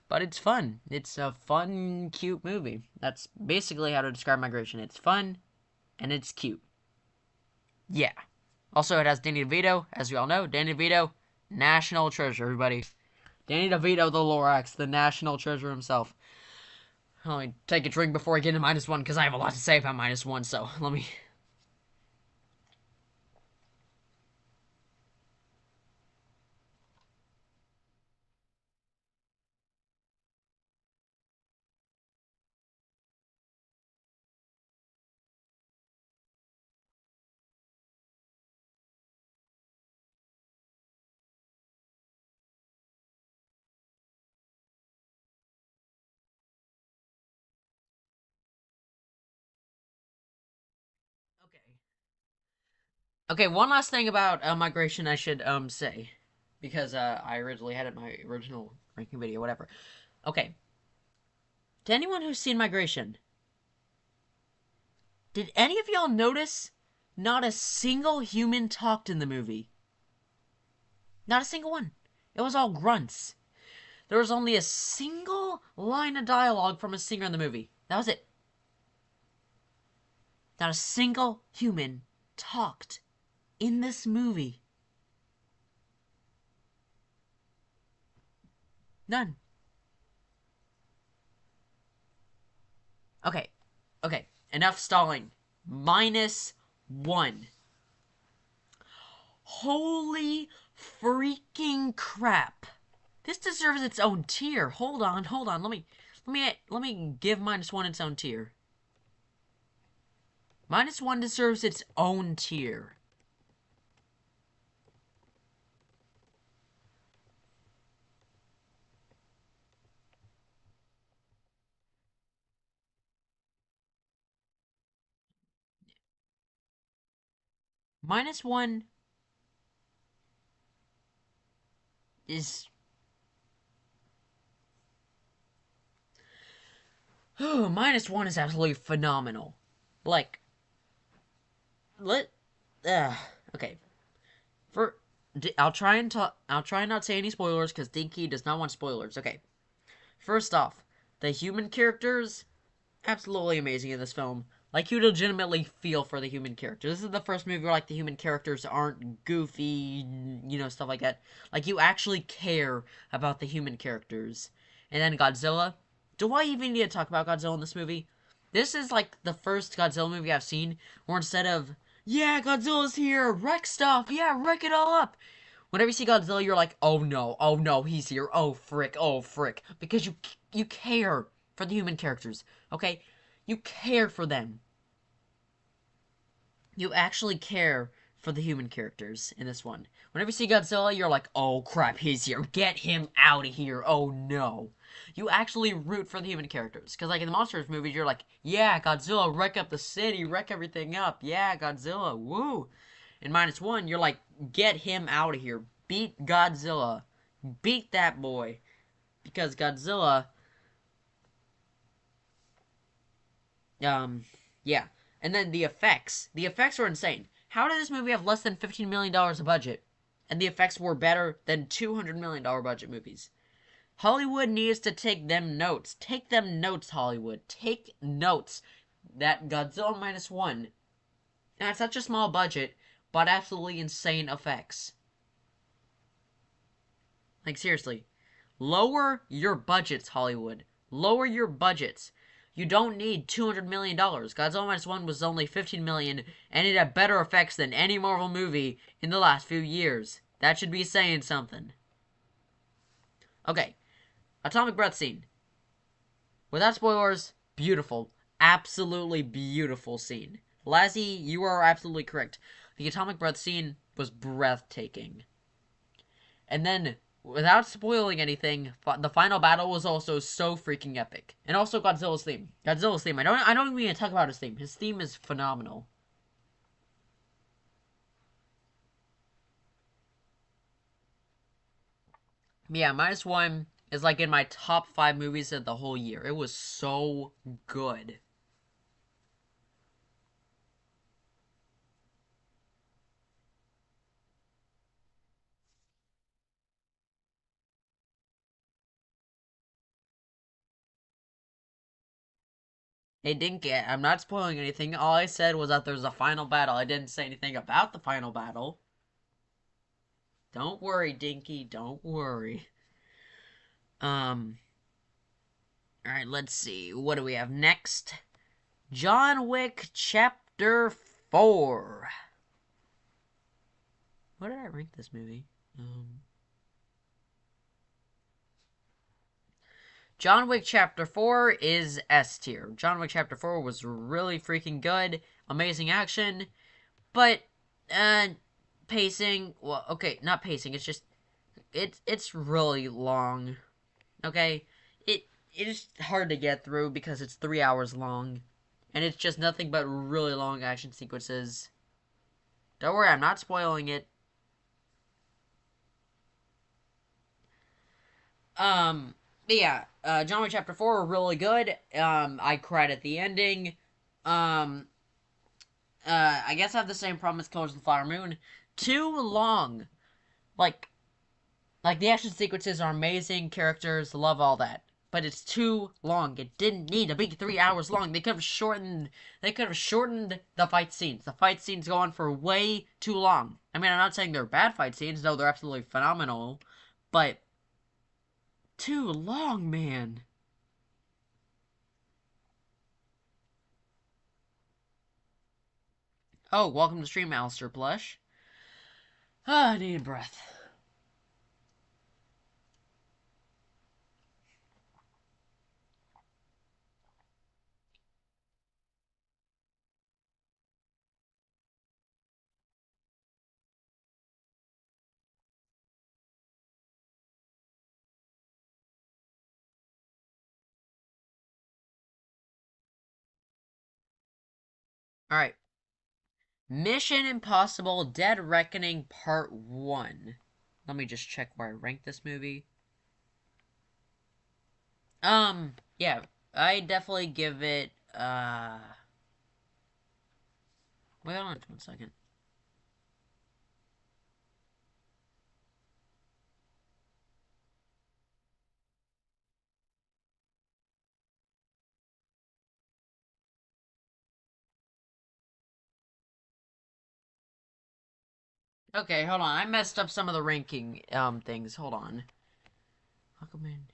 but it's fun. It's a fun, cute movie. That's basically how to describe Migration. It's fun and it's cute. Yeah. Also, it has Danny DeVito, as we all know. Danny DeVito, national treasure, everybody. Danny DeVito, the Lorax, the national treasure himself. Let me take a drink before I get into -1, because I have a lot to say about -1, so let me... Okay. Okay, one last thing about Migration I should say. Because I originally had it in my original ranking video, whatever. Okay. To anyone who's seen Migration, did any of y'all notice not a single human talked in the movie? Not a single one. It was all grunts. There was only a single line of dialogue from a singer in the movie. That was it. Not a single human talked in this movie. None. Okay. Okay. Enough stalling. -1. Holy freaking crap. This deserves its own tier. Hold on, hold on. Let me give -1 its own tier. -1 deserves its own tier. -1 is... Oh, -1 is absolutely phenomenal. Like, let... Okay. For I'll try and not say any spoilers because Dinky does not want spoilers. Okay. First off, the human characters absolutely amazing in this film. Like, you legitimately feel for the human characters. This is the first movie where, like, the human characters aren't goofy, you know, stuff like that. Like, you actually care about the human characters. And then Godzilla. Do I even need to talk about Godzilla in this movie? This is, like, the first Godzilla movie I've seen where instead of, yeah, Godzilla's here, wreck stuff, yeah, wreck it all up. Whenever you see Godzilla, you're like, oh no, he's here, oh frick. Because you care for the human characters, okay? You care for them. You actually care for the human characters in this one. Whenever you see Godzilla, you're like, oh crap, he's here. Get him out of here. Oh no. You actually root for the human characters. Because, like, in the Monsters movies, you're like, yeah, Godzilla, wreck up the city, wreck everything up. Yeah, Godzilla, woo. In -1, you're like, get him out of here. Beat Godzilla. Beat that boy. Because Godzilla, yeah. And then the effects. The effects were insane. How did this movie have less than $15 million of budget? And the effects were better than $200 million budget movies. Hollywood needs to take them notes. Take them notes, Hollywood. Take notes that Godzilla -1 had such a small budget, but absolutely insane effects. Like, seriously. Lower your budgets, Hollywood. Lower your budgets. You don't need $200 million. Godzilla -1 was only $15 million, and it had better effects than any Marvel movie in the last few years. That should be saying something. Okay. Atomic breath scene. Without spoilers, beautiful. Absolutely beautiful scene. Lassie, you are absolutely correct. The atomic breath scene was breathtaking. And then, without spoiling anything, the final battle was also so freaking epic. And also Godzilla's theme. Godzilla's theme. I don't even need to talk about his theme. His theme is phenomenal. Yeah, -1 is like in my top 5 movies of the whole year. It was so good. It didn't get. I'm not spoiling anything. All I said was that there's a final battle. I didn't say anything about the final battle. Don't worry, Dinky. Don't worry. Alright, let's see. What do we have next? John Wick Chapter 4. What did I rank this movie? John Wick Chapter 4 is S tier. John Wick Chapter 4 was really freaking good. Amazing action. But, pacing, well, okay, not pacing, it's just, it's really long. Okay? It is hard to get through because it's 3 hours long. And it's just nothing but really long action sequences. Don't worry, I'm not spoiling it. But yeah, John Wick Chapter 4 were really good. I cried at the ending. Um, I guess I have the same problem as Killers of the Flower Moon. Too long. Like, the action sequences are amazing, characters, love all that. But it's too long. It didn't need to be 3 hours long. They could have shortened the fight scenes. The fight scenes go on for way too long. I mean, I'm not saying they're bad fight scenes. No, they're absolutely phenomenal. But too long, man. Oh, welcome to stream, Alistair Plush. I need a breath. Alright. Mission Impossible Dead Reckoning Part 1. Let me just check where I rank this movie. Yeah. I definitely give it, wait on 1 second. Okay, hold on. I messed up some of the ranking things. Hold on. Aquaman.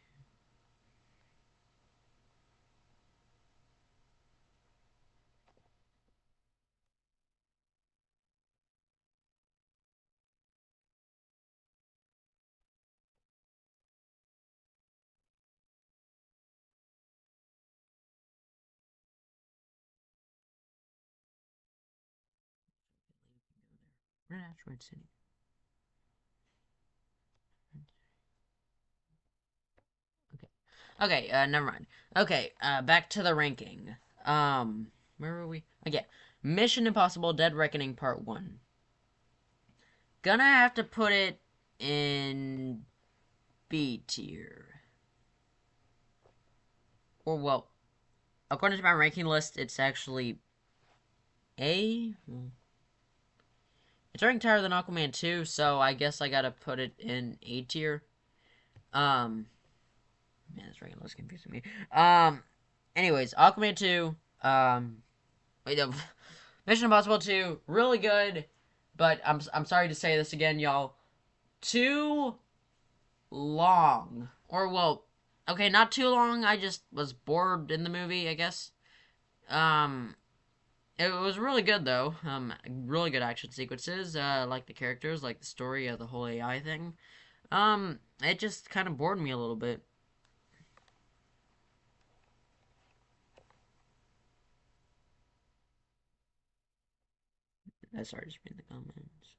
We're in Asteroid City. Okay. Okay, never mind. Okay, back to the ranking. Where were we? Okay. Mission Impossible Dead Reckoning Part 1. Gonna have to put it in B tier. Or, well, according to my ranking list, it's actually A? It's ranked higher than Aquaman 2, so I guess I gotta put it in A tier. Um, man, this ranking list confusing me. Anyways, Aquaman 2, wait, no, Mission Impossible 2, really good, but I'm sorry to say this again, y'all. Too long. Or, well, okay, not too long, I just was bored in the movie, I guess. Um, it was really good, though. Really good action sequences, like the characters, like the story of the whole AI thing. It just kind of bored me a little bit. Sorry, just read the comments.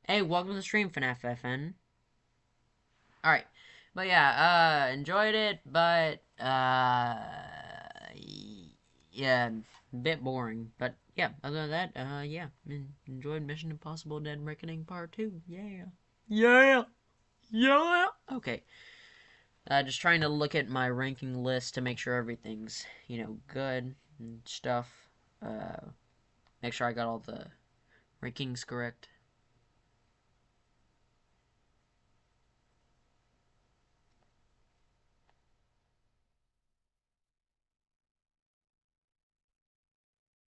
Hey, welcome to the stream, FNAF Alright. But yeah, enjoyed it, but, yeah, a bit boring. But yeah, other than that, yeah, enjoyed Mission Impossible Dead Reckoning Part 2. Yeah. Yeah. Yeah. Okay. Just trying to look at my ranking list to make sure everything's, good and stuff. Make sure I got all the rankings correct.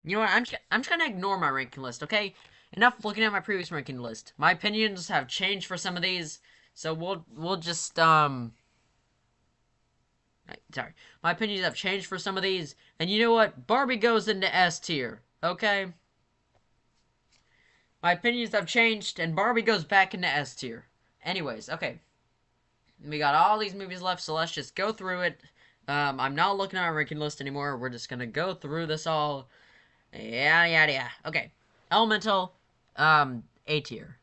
You know what? I'm just gonna ignore my ranking list, okay? Enough looking at my previous ranking list. My opinions have changed for some of these, so we'll just sorry. My opinions have changed for some of these, and you know what? Barbie goes into S tier, okay? My opinions have changed, and Barbie goes back into S tier. Anyways, okay. We got all these movies left, so let's just go through it. I'm not looking at my ranking list anymore. We're just gonna go through this all. Yada yada yada. Okay. Elemental, A tier.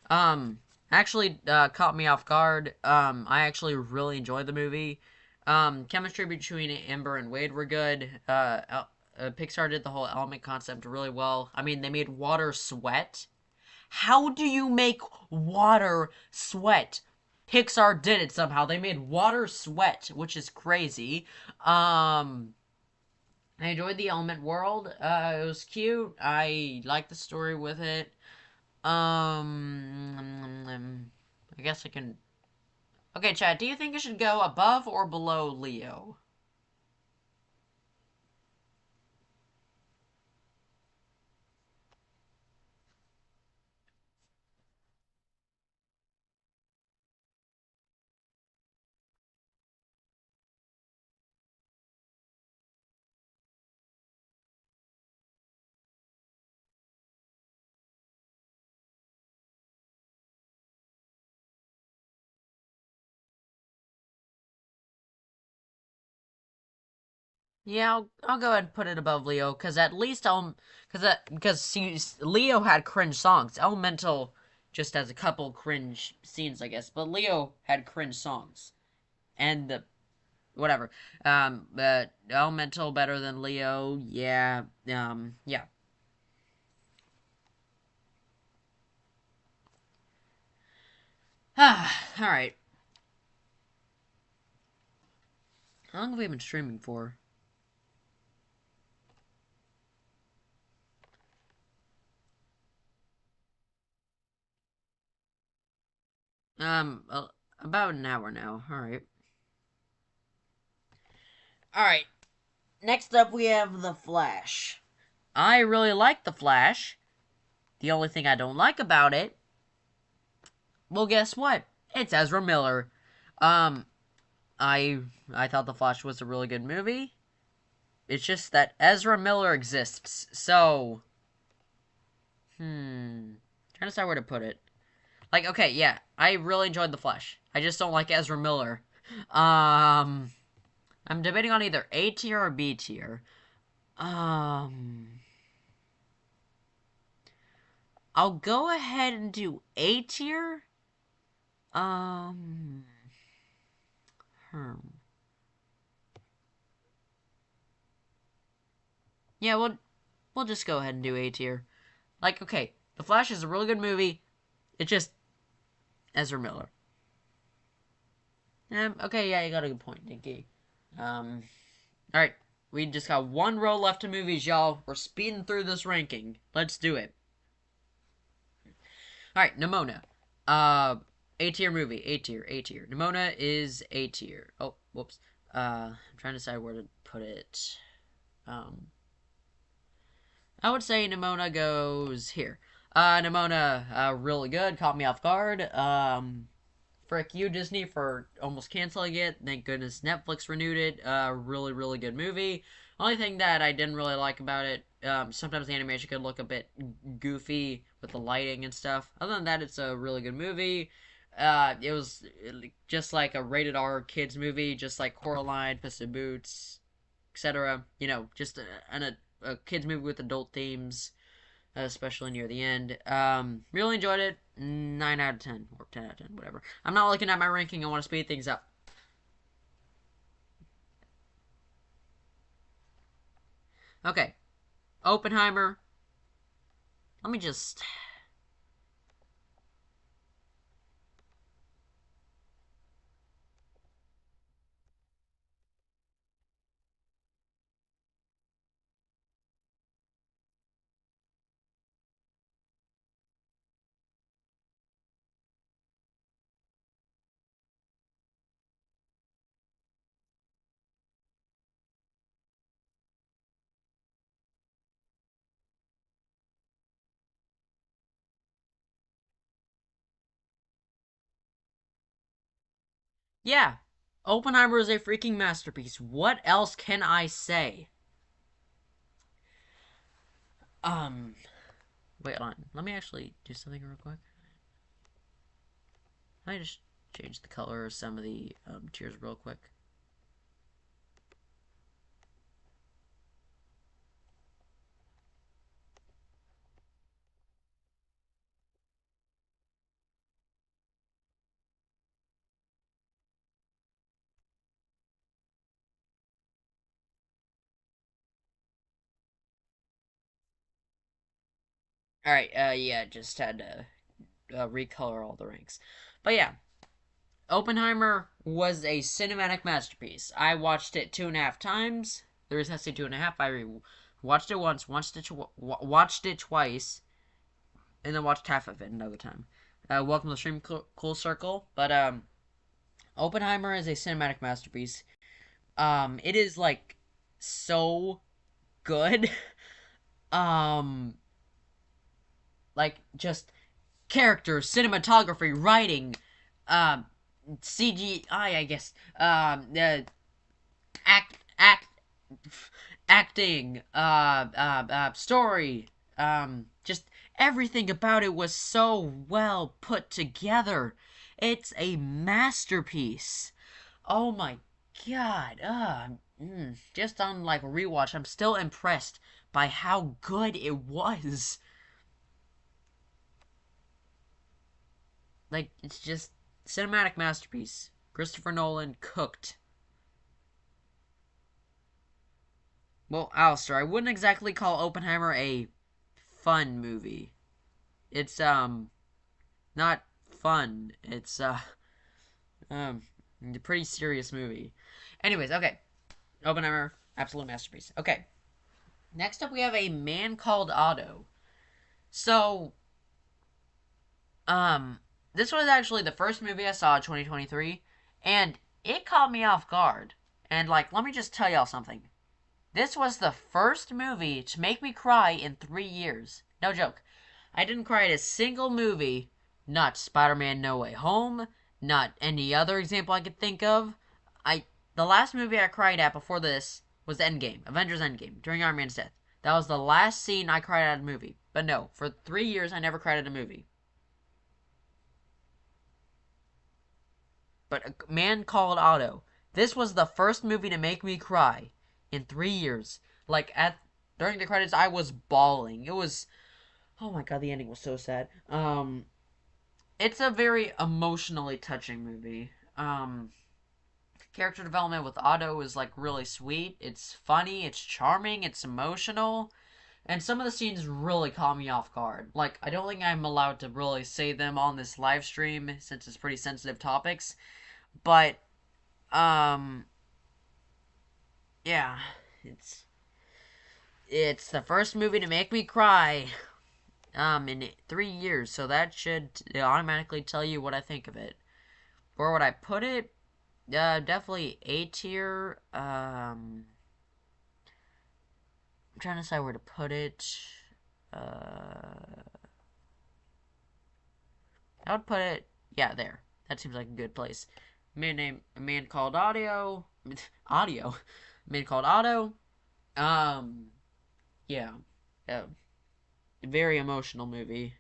Um, actually, caught me off guard. I actually really enjoyed the movie. Chemistry between Amber and Wade were good. Pixar did the whole element concept really well. I mean, they made water sweat. How do you make water sweat? Pixar did it somehow. They made water sweat, which is crazy. I enjoyed the element world. It was cute. I liked the story with it. I guess I can. Okay, Chad, do you think it should go above or below Leo? Yeah, I'll go ahead and put it above Leo, cause at least because see, Leo had cringe songs. Elemental just has a couple cringe scenes, I guess, but Leo had cringe songs, and the whatever. But Elemental better than Leo, yeah. Yeah. All right. How long have we been streaming for? About an hour now. All right. All right. Next up, we have The Flash. I really like The Flash. The only thing I don't like about it, well, guess what? It's Ezra Miller. Um, I thought The Flash was a really good movie. It's just that Ezra Miller exists, so... Trying to decide where to put it. Like, okay, yeah, I really enjoyed The Flash. I just don't like Ezra Miller. I'm debating on either A tier or B tier. I'll go ahead and do A tier. Um, Yeah, we'll just go ahead and do A tier. Like, okay, The Flash is a really good movie. It's just Ezra Miller. Okay, yeah, you got a good point, Dinky. Alright. We just got one row left of movies, y'all. We're speeding through this ranking. Let's do it. Alright, Nimona. A tier movie. A tier. A tier. Nimona is A tier. Oh, whoops. I'm trying to decide where to put it. I would say Nimona goes here. Nimona, really good. Caught me off guard. Frick you, Disney, for almost canceling it. Thank goodness Netflix renewed it. Really, really good movie. Only thing that I didn't really like about it, sometimes the animation could look a bit goofy with the lighting and stuff. Other than that, it's a really good movie. It was just like a rated R kids movie, just like Coraline, Puss in Boots, etc. You know, just a kids movie with adult themes, especially near the end. Really enjoyed it. 9 out of 10 or 10 out of 10, whatever. I'm not looking at my ranking. I want to speed things up. Okay, Oppenheimer. Let me just. Yeah, Oppenheimer is a freaking masterpiece. What else can I say? Um, Wait on. Let me actually do something real quick. I just change the color of some of the tiers real quick. All right. Yeah, just had to recolor all the ranks. But yeah, Oppenheimer was a cinematic masterpiece. I watched it 2.5 times. The reason I say 2.5, I watched it once, watched it twice, and then watched half of it another time. Welcome to the Stream Cool Circle. But Oppenheimer is a cinematic masterpiece. It is like so good. um, like just characters, cinematography, writing, um, CGI, I guess, act, acting, story, just everything about it was so well put together. It's a masterpiece. Oh my god. Just on like rewatch, I'm still impressed by how good it was. Like, it's just cinematic masterpiece. Christopher Nolan cooked. Well, Alistair, I wouldn't exactly call Oppenheimer a fun movie. It's not fun. It's um a pretty serious movie. Anyways, okay. Oppenheimer, absolute masterpiece. Okay. Next up we have A Man Called Otto. So, this was actually the first movie I saw in 2023, and it caught me off guard. And, like, let me just tell y'all something. This was the first movie to make me cry in 3 years. No joke. I didn't cry at a single movie. Not Spider-Man No Way Home. Not any other example I could think of. The last movie I cried at before this was Endgame. Avengers Endgame. During Iron Man's death. That was the last scene I cried at a movie. But no, for 3 years I never cried at a movie. But A Man Called Otto. This was the first movie to make me cry in 3 years. During the credits, I was bawling. It was, oh my god, the ending was so sad. It's a very emotionally touching movie. Character development with Otto is like really sweet. It's funny. It's charming. It's emotional. And some of the scenes really caught me off guard. Like, I don't think I'm allowed to really say them on this live stream since it's pretty sensitive topics. But, yeah, it's the first movie to make me cry, in 3 years, so that should automatically tell you what I think of it. Where would I put it? Definitely A tier. I'm trying to decide where to put it. I would put it, yeah, there. That seems like a good place. A Man Called Audio. Audio. A Man Called Otto. Yeah. Uh, Very emotional movie.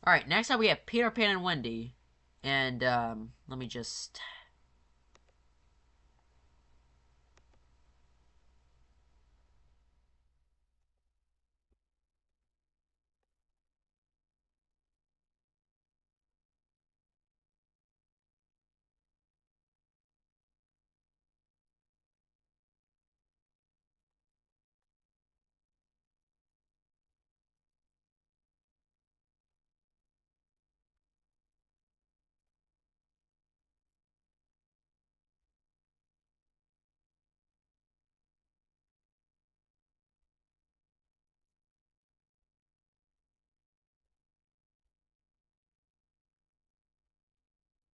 Alright, next up we have Peter Pan and Wendy. And, let me just...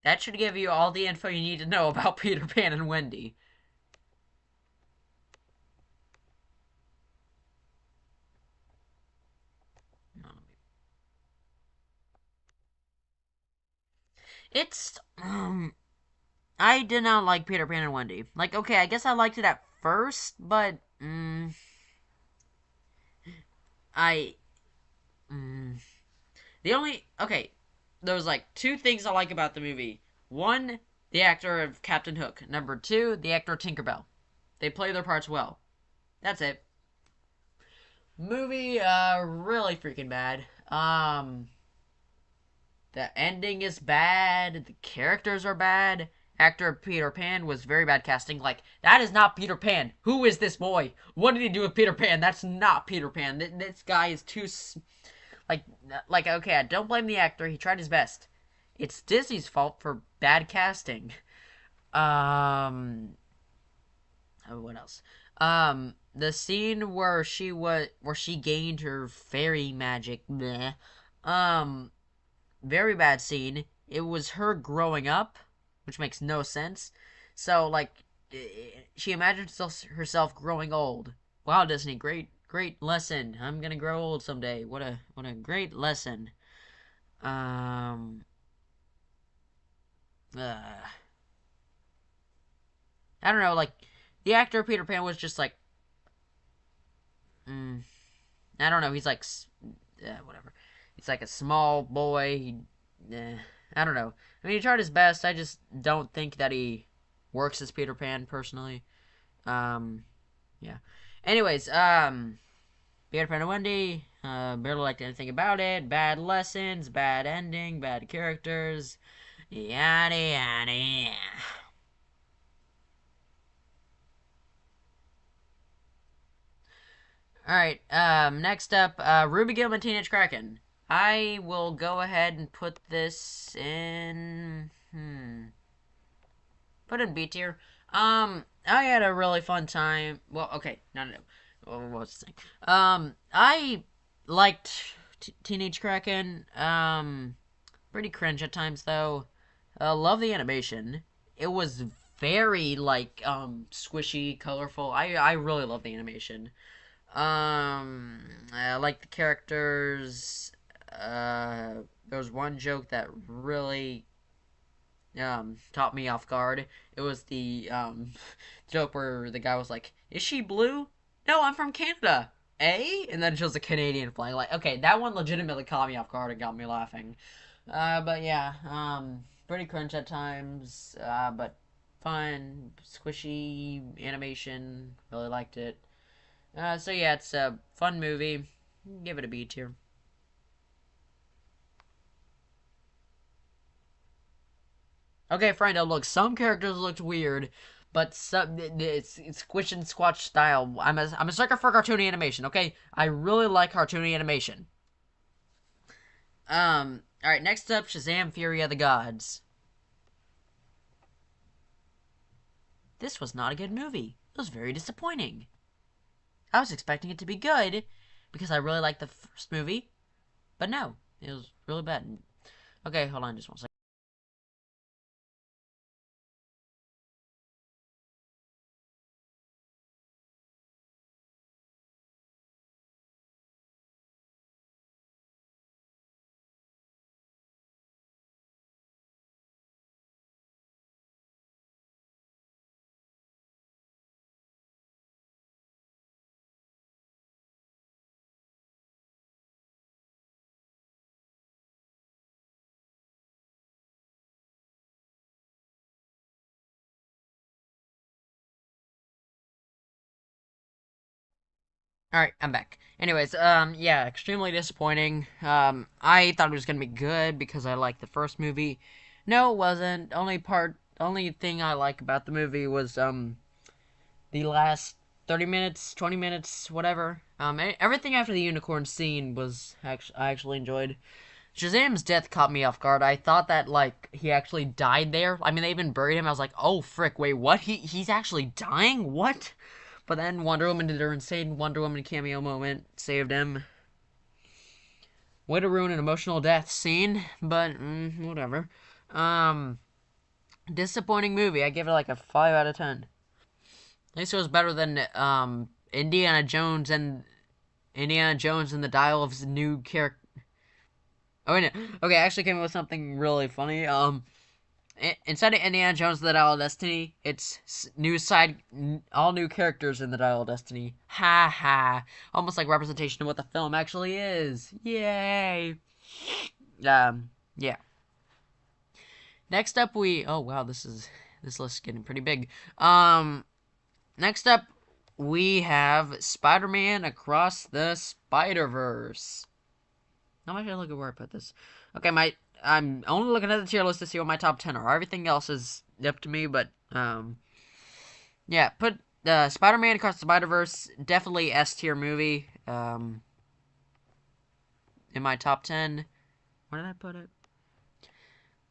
That should give you all the info you need to know about Peter Pan and Wendy. It's, I did not like Peter Pan and Wendy. Like, okay, I guess I liked it at first, but, I, okay, there was like two things I like about the movie. One, the actor of Captain Hook. Number two, the actor of Tinkerbell. They play their parts well. That's it. Movie, really freaking bad. The ending is bad. The characters are bad. Actor Peter Pan was very bad casting. Like, that is not Peter Pan. Who is this boy? What did he do with Peter Pan? That's not Peter Pan. This guy is too... okay, I don't blame the actor. He tried his best. It's Disney's fault for bad casting. Oh, what else? The scene where she gained her fairy magic. Bleh. Very bad scene. It was her growing up, which makes no sense. So, like, she imagines herself growing old. Wow, Disney, great lesson. I'm gonna grow old someday. What a great lesson. Uh, I don't know, like, the actor Peter Pan was just like, I don't know, he's like, whatever. He's like a small boy. I don't know. I mean, he tried his best. I just don't think that he works as Peter Pan personally. Yeah. Anyways, Peter Pan and Wendy. Barely liked anything about it. Bad lessons, bad ending, bad characters. Yada yada. Alright, next up, Ruby Gillman Teenage Kraken. I will go ahead and put this in... Put in B tier. I had a really fun time. Well, okay, no. What was the thing? I liked Teenage Kraken. Pretty cringe at times, though. Love the animation. it was very like squishy, colorful. I really love the animation. I like the characters. There was one joke that really caught me off guard. It was the joke where the guy was like, "Is she blue? No, I'm from Canada." Eh? And then it shows a Canadian flag. Like, okay, that one legitimately caught me off guard and got me laughing. But yeah, pretty cringe at times. But fun, squishy animation. Really liked it. So yeah, it's a fun movie. Give it a B tier. Okay, fine. Now look, some characters looked weird, but some it's squish and squash style. I'm a sucker for cartoony animation. Okay, I really like cartoony animation. All right. Next up, Shazam: Fury of the Gods. This was not a good movie. It was very disappointing. I was expecting it to be good because I really liked the first movie, but no, it was really bad. Okay, hold on just one second. Alright, I'm back. Anyways, yeah, extremely disappointing. I thought it was gonna be good because I liked the first movie. No, it wasn't. Only thing I like about the movie was, the last 30 minutes, 20 minutes, whatever. Everything after the unicorn scene was I actually enjoyed. Shazam's death caught me off guard. I thought that, like, he actually died there. I mean, they even buried him. I was like, oh, frick, wait, what? He's actually dying? What? But then Wonder Woman did her insane Wonder Woman cameo moment, saved him. Way to ruin an emotional death scene, but whatever. Um, Disappointing movie. I give it like a 5 out of 10. At least it was better than Indiana Jones and the Dial of his new character. Oh wait, no. Okay, I actually came up with something really funny. Instead of Indiana Jones and the Dial of Destiny, it's all new characters in the Dial of Destiny. Ha ha! Almost like representation of what the film actually is. Yay! Yeah. Next up, oh wow, this list is getting pretty big. Next up, we have Spider-Man Across the Spider-Verse. Now I gotta look at where I put this. Okay, I'm only looking at the tier list to see what my top 10 are. Everything else is up to me, but, yeah, put, Spider-Man Across the Spider-Verse, definitely S tier movie, in my top 10. Where did I put it?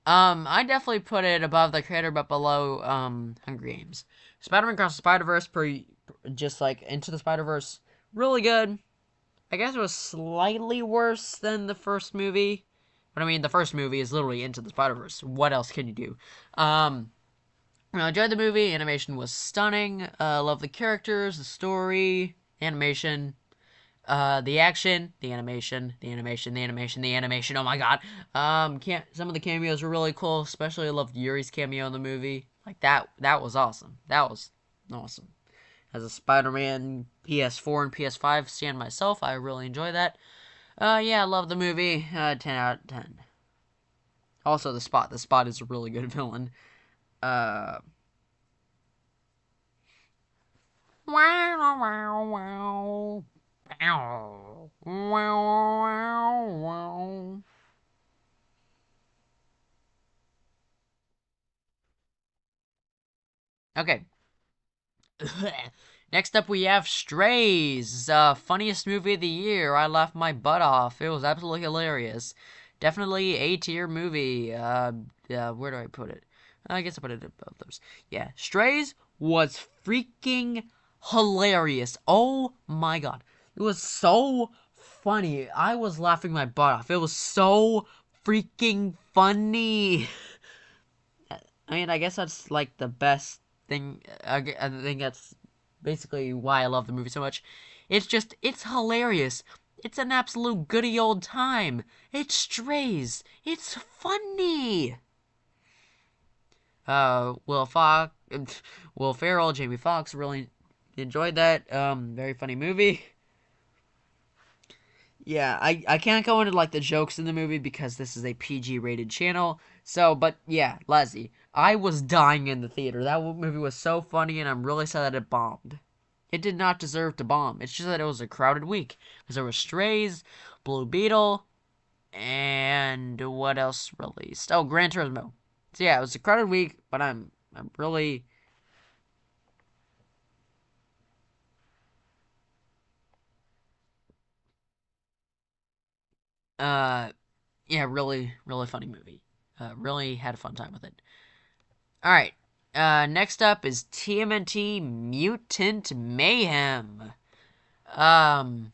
I definitely put it above the creator, but below, Hunger Games. Spider-Man Across the Spider-Verse, just like Into the Spider-Verse, really good. I guess it was slightly worse than the first movie. But I mean, the first movie is literally Into the Spider-Verse. What else can you do? I enjoyed the movie. Animation was stunning. Love the characters, the story, animation, the action, the animation, the animation, the animation, the animation. Oh my god. Some of the cameos were really cool. Especially I loved Yuri's cameo in the movie. Like that was awesome. That was awesome. As a Spider-Man PS4 and PS5 stand myself, I really enjoy that. Yeah, I love the movie. 10 out of 10. Also, the Spot. The Spot is a really good villain. Uh. Okay. Next up, we have Strays. Funniest movie of the year. I laughed my butt off. It was absolutely hilarious. Definitely A tier movie. Where do I put it? I guess I put it above those. Yeah, Strays was freaking hilarious. Oh my god. It was so funny. I was laughing my butt off. It was so freaking funny. I mean, I guess that's like the best thing. I think that's basically why I love the movie so much. It's hilarious. It's an absolute goody old time. It strays. It's funny. Will Fox, Will Ferrell, Jamie Foxx really enjoyed that. Very funny movie. Yeah, I can't go into like the jokes in the movie because this is a PG rated channel. So, but yeah, Leslie, I was dying in the theater. That movie was so funny, and I'm really sad that it bombed. It did not deserve to bomb. It's just that it was a crowded week because there was Strays, Blue Beetle, and what else released? Oh, Gran Turismo. So yeah, it was a crowded week, but I'm really uh yeah, really funny movie. Really had a fun time with it. All right. Next up is TMNT Mutant Mayhem. Um,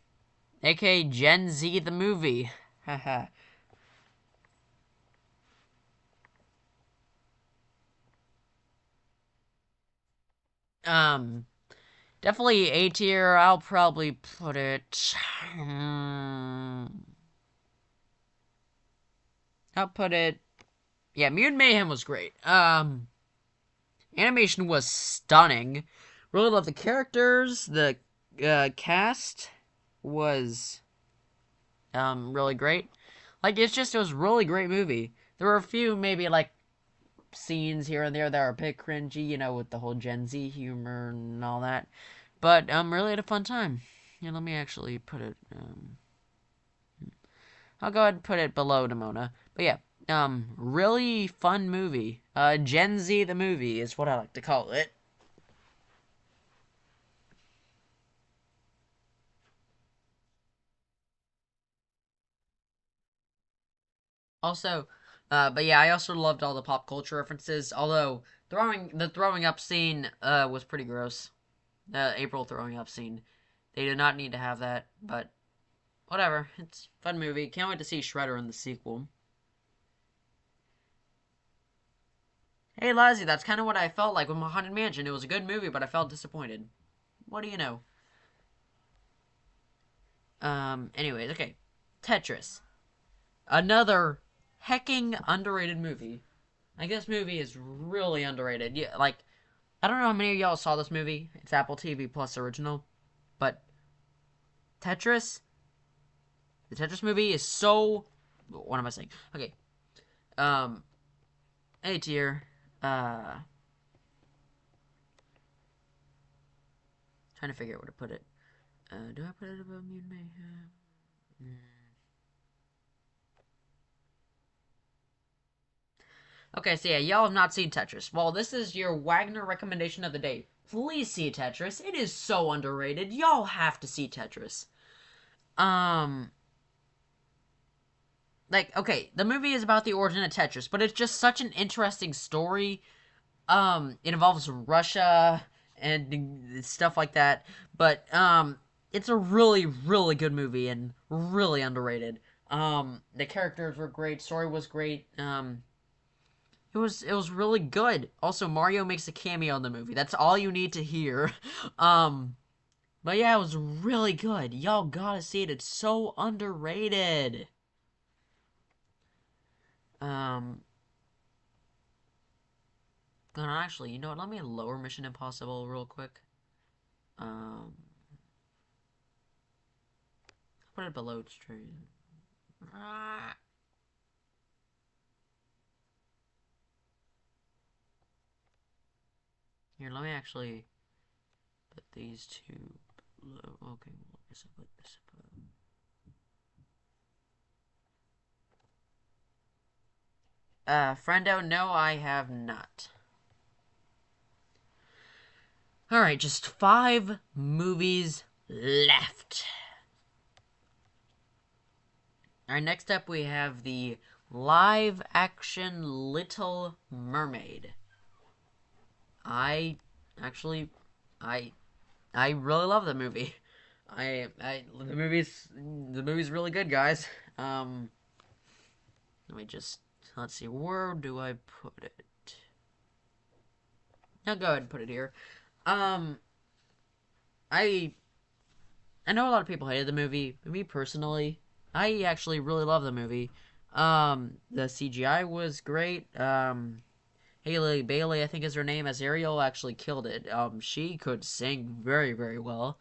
aka Gen Z the movie. Haha. um, Definitely A tier. I'll probably put it. I'll put it. Yeah, Mutant Mayhem was great. Animation was stunning. Really love the characters. The cast was really great. Like it was a really great movie. There were a few maybe like scenes here and there that are a bit cringy, with the whole Gen Z humor and all that. But really had a fun time. Yeah, let me actually put it. I'll go ahead and put it below Demona. But yeah, really fun movie. Gen Z the movie is what I like to call it. Also, but yeah, I also loved all the pop culture references. Although throwing up scene was pretty gross. April throwing up scene. They did not need to have that, but whatever. It's a fun movie. Can't wait to see Shredder in the sequel. Hey, Lazzy, that's kind of what I felt like with my Haunted Mansion. It was a good movie, but I felt disappointed. What do you know? Anyways, okay. Tetris. Another hecking underrated movie. Like, this movie is really underrated. Yeah, like, I don't know how many of y'all saw this movie. It's Apple TV Plus original. But Tetris, the Tetris movie is so. What am I saying? Okay. Um, A tier. Uh, Trying to figure out where to put it. Do I put it above Mutant Mayhem? Mm. Okay, so yeah, y'all have not seen Tetris. Well, this is your Wagner recommendation of the day. Please see Tetris. It is so underrated. Y'all have to see Tetris. Um, okay, the movie is about the origin of Tetris, but it's just such an interesting story. It involves Russia and stuff like that, but it's a really good movie and really underrated. The characters were great, story was great. It was really good. Also, Mario makes a cameo in the movie. That's all you need to hear. Um, but yeah, it was really good. Y'all gotta see it. It's so underrated. Um, Actually, you know what? Let me lower Mission Impossible real quick. Um, put it below stream. Ah. Here, let me actually put these two below. Okay, well, I guess I'll put this above. Friendo, no, I have not. Alright, just 5 movies left. Alright, next up we have the live action Little Mermaid. I actually I I really love the movie. The movie's really good, guys. Let me just let's see, where do I put it? I'll go ahead and put it here. Um, I I know a lot of people hated the movie. Me personally, I actually really love the movie. The CGI was great. Haley Bailey, I think is her name, as Ariel actually killed it. She could sing very, very well.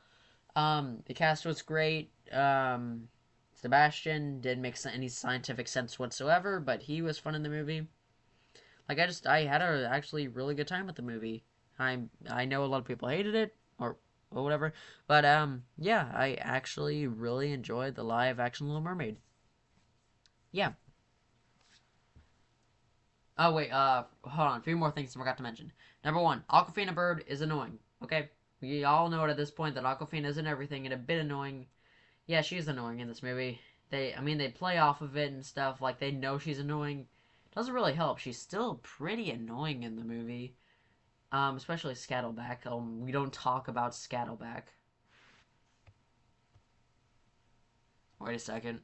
The cast was great. Sebastian didn't make any scientific sense whatsoever, but he was fun in the movie. Like I had a actually really good time with the movie. I know a lot of people hated it or whatever, but yeah, I actually really enjoyed the live action Little Mermaid. Yeah. Oh wait, hold on. A few more things I forgot to mention. Number one, Aquafina Bird is annoying. Okay, we all know it at this point that Aquafina isn't everything and a bit annoying. Yeah, she's annoying in this movie. I mean, they play off of it and stuff. Like they know she's annoying. Doesn't really help. She's still pretty annoying in the movie. Especially Scattleback. We don't talk about Scattleback. Wait a second.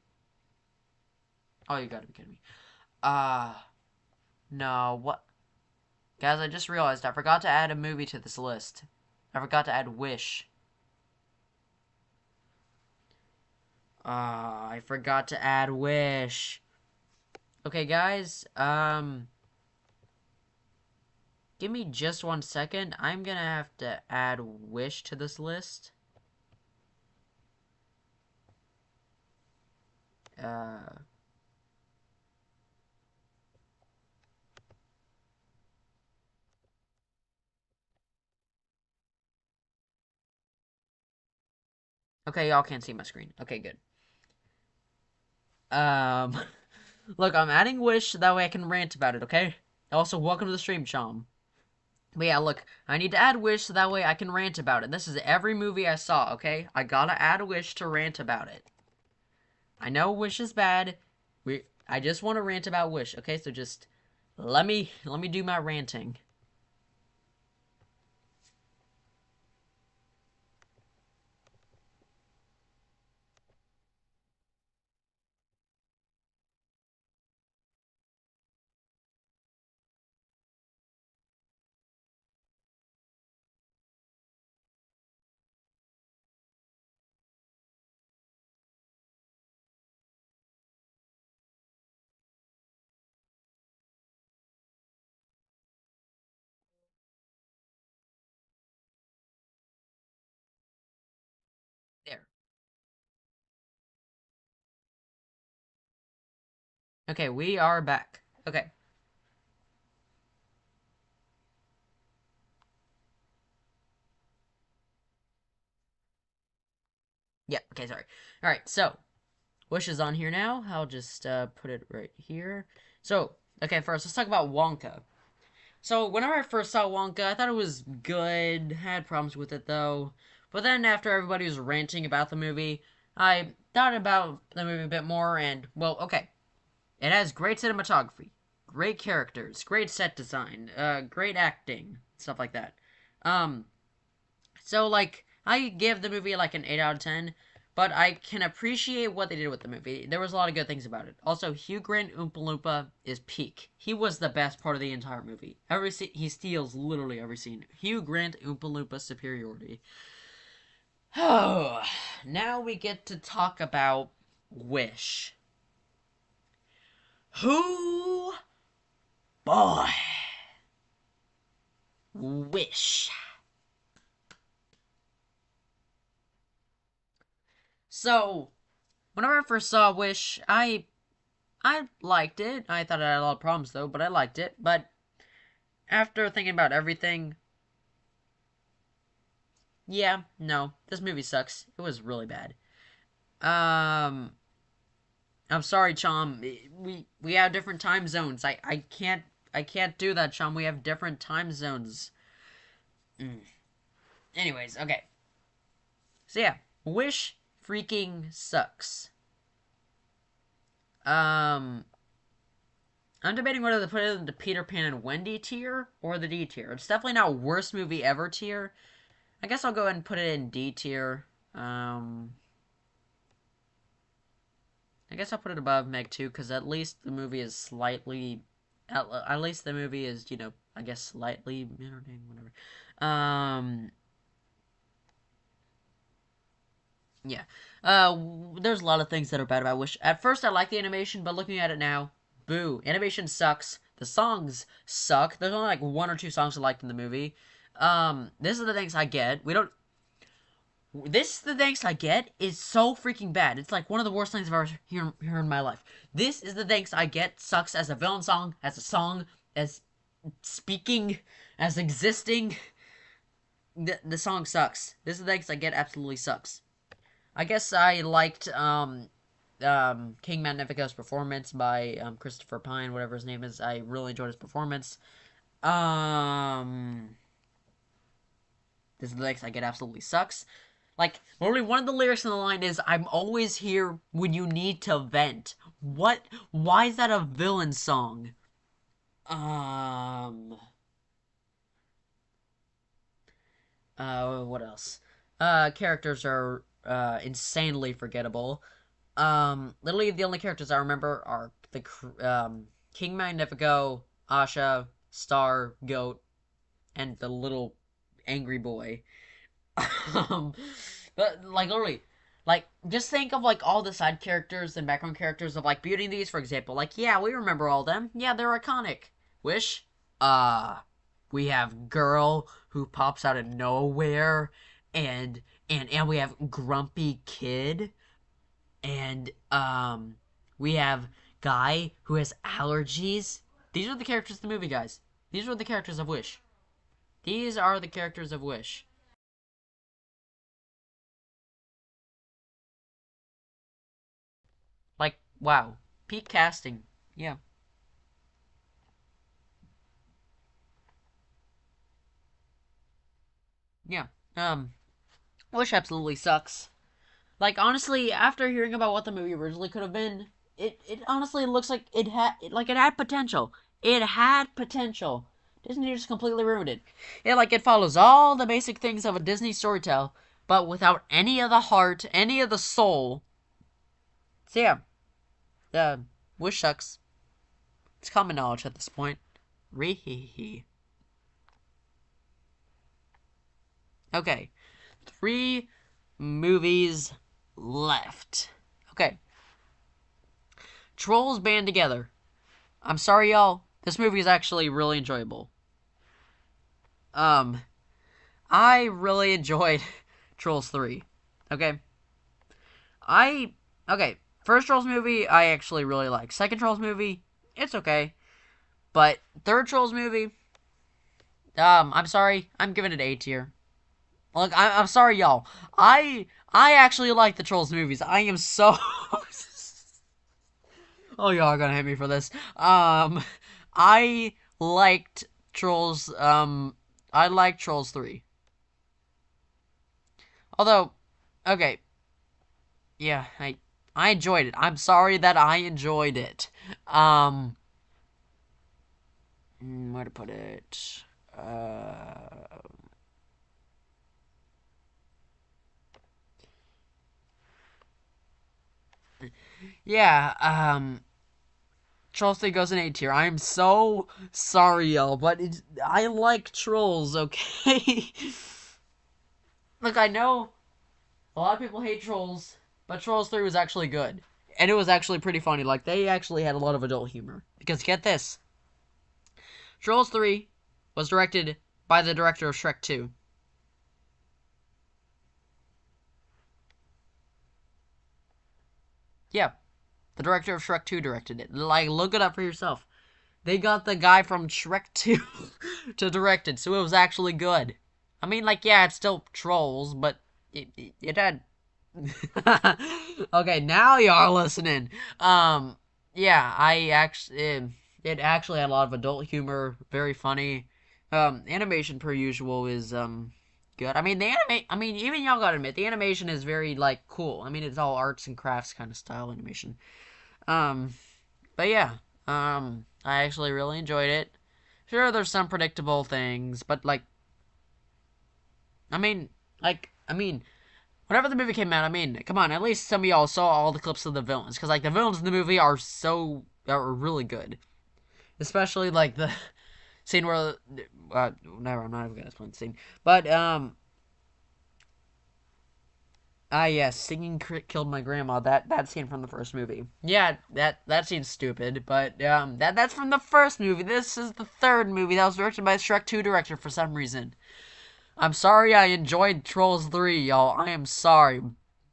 Oh, you gotta be kidding me. Uh, no, what? Guys, I just realized I forgot to add a movie to this list. I forgot to add Wish. I forgot to add Wish. Okay, guys, give me just 1 second. I'm gonna have to add Wish to this list. Uh, okay, y'all can't see my screen. Okay, good. Um, look, I'm adding Wish, that way I can rant about it, okay? Also, welcome to the stream, Chom. But yeah, look, I need to add Wish so that way I can rant about it. This is every movie I saw, okay? I gotta add Wish to rant about it. I know Wish is bad. I just want to rant about Wish, okay? So just let me do my ranting. There. Okay, we are back. Okay. Yeah, okay, sorry. Alright, so Wish is on here now. I'll just put it right here. So, okay, first let's talk about Wonka. So, whenever I first saw Wonka, I thought it was good. Had problems with it though. But then after everybody was ranting about the movie, I thought about the movie a bit more and, well, okay. It has great cinematography, great characters, great set design, great acting, stuff like that. Um, so like I give the movie like an 8 out of 10, but I can appreciate what they did with the movie. There was a lot of good things about it. Also, Hugh Grant Oompa Loompa is peak. He was the best part of the entire movie. He steals literally every scene. Hugh Grant Oompa Loompa superiority. Oh, now we get to talk about Wish. Who boy Wish. So, whenever I first saw Wish, I liked it. I thought it had a lot of problems though, but I liked it. But after thinking about everything, yeah, no, this movie sucks. It was really bad. Um, I'm sorry, Chom. We have different time zones. I can't do that, Chom. We have different time zones. Mm. Anyways, okay. So yeah, Wish freaking sucks. Um, I'm debating whether to put it in the Peter Pan and Wendy tier or the D tier. It's definitely not worst movie ever tier. I guess I'll go ahead and put it in D tier. I guess I'll put it above Meg 2 because at least the movie is slightly At least the movie is, I guess slightly entertaining, whatever. Um, yeah. There's a lot of things that are bad about Wish. At first, I liked the animation, but looking at it now, boo. Animation sucks. The songs suck. There's only like one or two songs I liked in the movie. This is the things I get. We don't. This the thanks I get is so freaking bad. It's like one of the worst things I've ever heard in my life. This is the thanks I get sucks as a villain song, as a song, as speaking, as existing. The song sucks. This is the thanks I get absolutely sucks. I guess I liked King Magnifico's performance by Christopher Pine, whatever his name is. I really enjoyed his performance. This is the thanks I get absolutely sucks. Like, literally one of the lyrics in the line is, I'm always here when you need to vent. What? Why is that a villain song? What else? Characters are, insanely forgettable. Literally the only characters I remember are King Magnifico, Asha, Star, Goat, and the little angry boy. um, but like literally, like just think of like all the side characters and background characters of like Beauty and the Beast, for example. Like, yeah, we remember all them. Yeah, they're iconic. Wish, uh, we have Girl who pops out of nowhere, and and we have Grumpy Kid, and we have Guy who has allergies. These are the characters of the movie, guys. These are the characters of Wish. These are the characters of Wish. Like, wow. Peak casting. Yeah. Yeah. Wish absolutely sucks. Like, honestly, after hearing about what the movie originally could have been, it honestly looks like it had potential. It had potential. Disney just completely ruined it. It follows all the basic things of a Disney storytell, but without any of the heart, any of the soul. So yeah, Wish sucks. It's common knowledge at this point. Ree. Okay. 3 movies left. Okay. Trolls Band Together. I'm sorry, y'all. This movie is actually really enjoyable. Um, I really enjoyed Trolls 3. Okay. I, okay. First Trolls movie, I actually really like. Second Trolls movie, it's okay. But third Trolls movie, I'm sorry. I'm giving it A tier. Look, I'm sorry, y'all. I actually like the Trolls movies. I am so. Oh, y'all are gonna hate me for this. I liked Trolls. I like Trolls 3. Although, okay, yeah, I enjoyed it. I'm sorry that I enjoyed it. Um, where to put it? Yeah. Trolls 3 goes in A tier. I am so sorry, y'all, but I like Trolls. Okay. Look, I know a lot of people hate Trolls, but Trolls 3 was actually good. And it was actually pretty funny. Like, they actually had a lot of adult humor. Because get this, Trolls 3 was directed by the director of Shrek 2. Yeah, the director of Shrek 2 directed it. Like, look it up for yourself. They got the guy from Shrek 2 to direct it, so it was actually good. I mean, like, yeah, it's still Trolls, but it had... Okay, now y'all listening. Yeah, it actually had a lot of adult humor, very funny. Animation per usual is, good. I mean, even y'all gotta admit, the animation is very, like, cool. I mean, it's all arts and crafts kind of style animation. Um, but yeah, I actually really enjoyed it. Sure, there's some predictable things, but like, I mean, whenever the movie came out, I mean, come on, at least some of y'all saw all the clips of the villains, because like the villains in the movie are really good. Especially like the scene where, never, I'm not even gonna explain the scene. But yes, singing killed my grandma. That scene from the first movie. Yeah, that scene's stupid, but that's from the first movie. This is the third movie that was directed by Shrek 2 director for some reason. I'm sorry I enjoyed Trolls 3, y'all. I am sorry.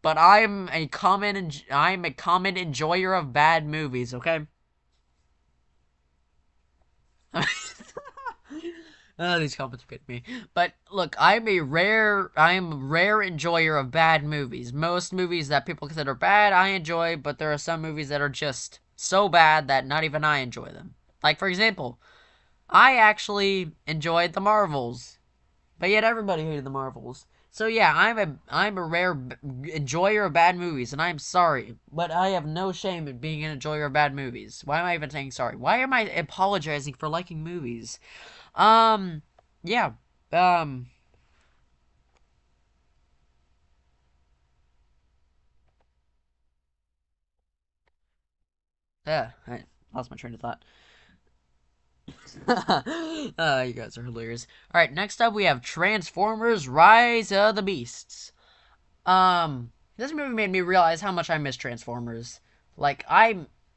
But I'm a common enjoyer of bad movies, okay? Oh, these comments get me. But look, I am a rare enjoyer of bad movies. Most movies that people consider bad, I enjoy, but there are some movies that are just so bad that not even I enjoy them. Like, for example, I actually enjoyed The Marvels. But yet everybody hated the Marvels. So yeah, I'm a rare enjoyer of bad movies, and I'm sorry, but I have no shame in being an enjoyer of bad movies. Why am I even saying sorry? Why am I apologizing for liking movies? Um, yeah, um, I lost my train of thought. You guys are hilarious. All right, next up we have Transformers: Rise of the Beasts. This movie made me realize how much I miss Transformers. Like,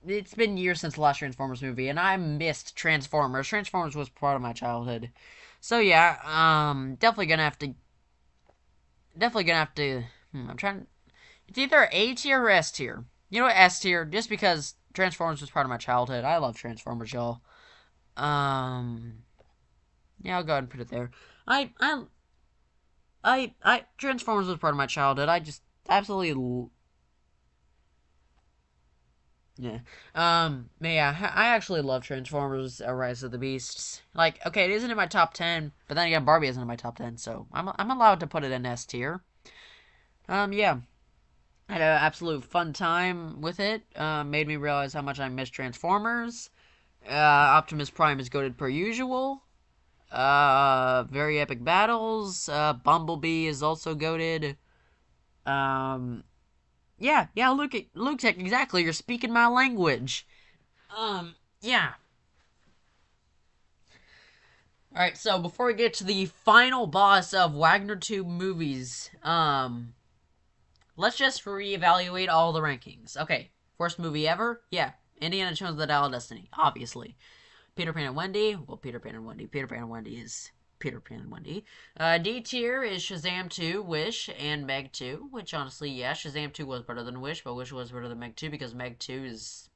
it's been years since the last Transformers movie, and I missed Transformers. Transformers was part of my childhood. So yeah, definitely gonna have to, I'm trying, it's either A tier or S tier. You know what, S tier, just because Transformers was part of my childhood. I love Transformers, y'all. Um, yeah, I'll go ahead and put it there. I, I, Transformers was part of my childhood. I just absolutely yeah. Yeah, I actually love Transformers: Rise of the Beasts. Like, okay, it isn't in my top 10, but then again, Barbie isn't in my top 10, so I'm allowed to put it in S tier. Yeah. I had an absolute fun time with it. Made me realize how much I miss Transformers. Optimus Prime is goated per usual. Very epic battles. Bumblebee is also goated. Um, yeah, Luke Tech, exactly. You're speaking my language. Yeah. Alright, so before we get to the final boss of Wagner Tube movies, let's just reevaluate all the rankings. Okay, first movie ever? Yeah, Indiana Jones and the Dial of Destiny, obviously. Peter Pan and Wendy? Well, Peter Pan and Wendy. Peter Pan and Wendy is Peter Pan and Wendy. D tier is Shazam 2, Wish, and Meg 2, which honestly, yeah, Shazam 2 was better than Wish, but Wish was better than Meg 2 because Meg 2 is,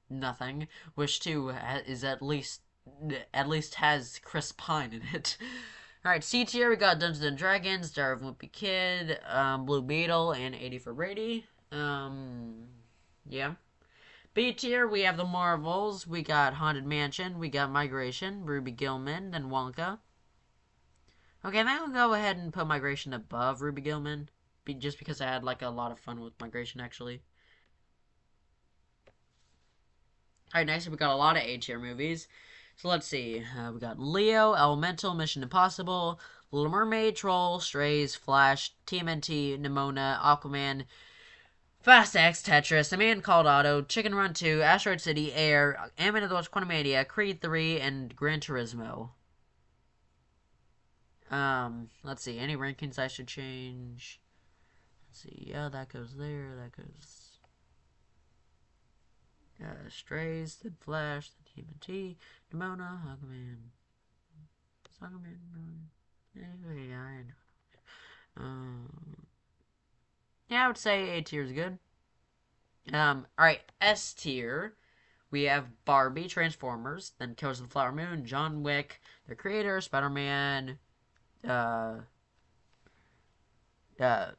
nothing. Wish 2 is at least has Chris Pine in it. Alright, C tier, we got Dungeons and Dragons, Star of Wimpy Kid, Blue Beetle, and 80 for Brady. Yeah. B tier, we have the Marvels, we got Haunted Mansion, we got Migration, Ruby Gilman, then Wonka. Okay, then I'll go ahead and put Migration above Ruby Gilman, just because I had like a lot of fun with Migration actually. Alright, next we got a lot of A tier movies. So let's see. We got Leo, Elemental, Mission Impossible, Little Mermaid, Troll, Strays, Flash, TMNT, Nimona, Aquaman, Fast X, Tetris, A Man Called Otto, Chicken Run 2, Asteroid City, Air, Ant-Man and the Wasp: Quantumania, Creed 3, and Gran Turismo. Let's see. Any rankings I should change? Let's see. Yeah, that goes there. That goes Strays, then Flash, then TMNT, Nimona, Aquaman, yeah, yeah, I would say A tier is good. Alright, S tier. We have Barbie, Transformers, then Killers of the Flower Moon, John Wick, the creator, Spider-Man, uh, uh,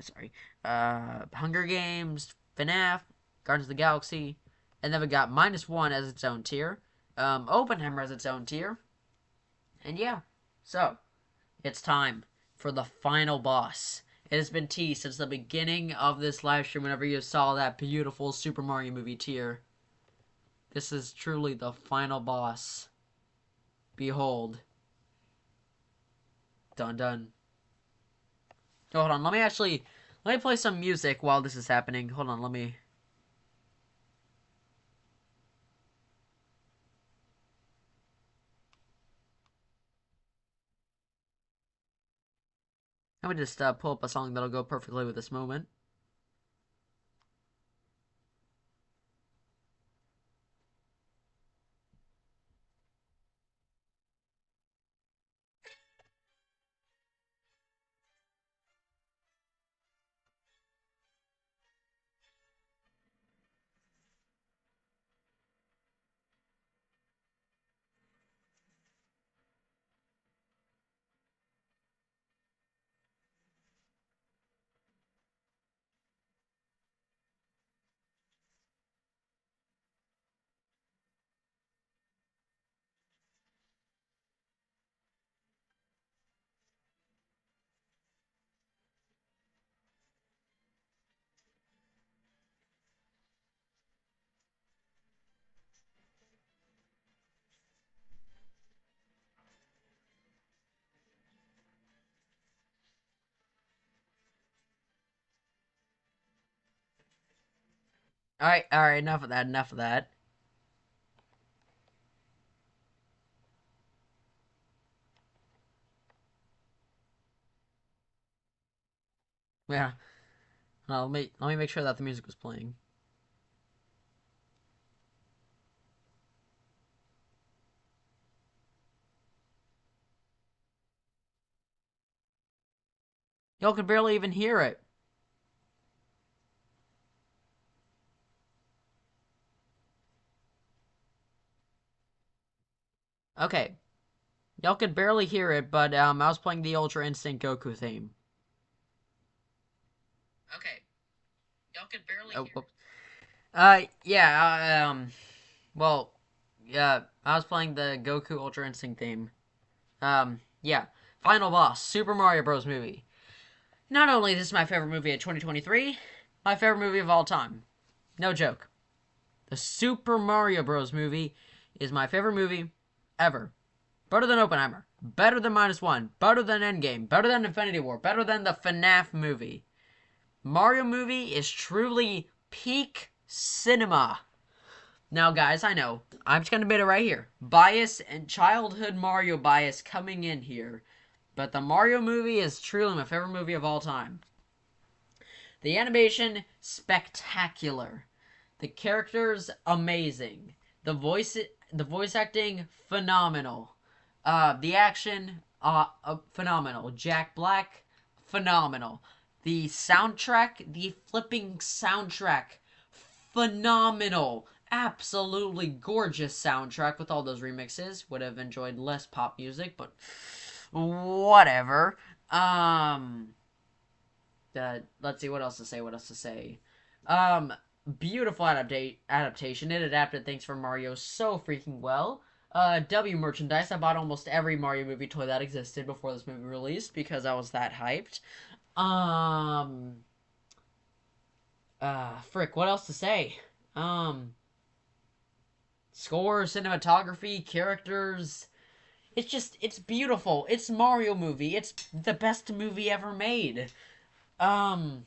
sorry, Hunger Games, FNAF, Guardians of the Galaxy, and then we got -1 as its own tier, Oppenheimer as its own tier, and yeah, so it's time for the final boss. It has been teased since the beginning of this live stream whenever you saw that beautiful Super Mario movie tier. This is truly the final boss. Behold. Dun dun. Oh, hold on, let me play some music while this is happening. Hold on, let me... Let me just pull up a song that'll go perfectly with this moment. Alright, enough of that, enough of that. Yeah. Let me make sure that the music was playing. Y'all could barely even hear it. Okay. Y'all could barely hear it, but I was playing the Ultra Instinct Goku theme. Okay. Y'all could barely hear it. Yeah, well, yeah, I was playing the Goku Ultra Instinct theme. Yeah. Final boss, Super Mario Bros. Movie. Not only this is my favorite movie of 2023, my favorite movie of all time. No joke. The Super Mario Bros. Movie is my favorite movie ever. Better than Oppenheimer. Better than -1. Better than Endgame. Better than Infinity War. Better than the FNAF movie. Mario movie is truly peak cinema. Now, guys, I know. I'm just going to admit it right here. Bias and childhood Mario bias coming in here. But the Mario movie is truly my favorite movie of all time. The animation, spectacular. The characters, amazing. The voice acting, phenomenal. The action, phenomenal. Jack Black, phenomenal. The soundtrack, the flipping soundtrack, phenomenal. Absolutely gorgeous soundtrack with all those remixes. Would have enjoyed less pop music, but whatever. Let's see what else to say. Beautiful adaptation. It adapted things from Mario so freaking well. W merchandise. I bought almost every Mario movie toy that existed before this movie released because I was that hyped. Frick, what else to say? Score, cinematography, characters. It's beautiful. It's Mario movie. It's the best movie ever made. I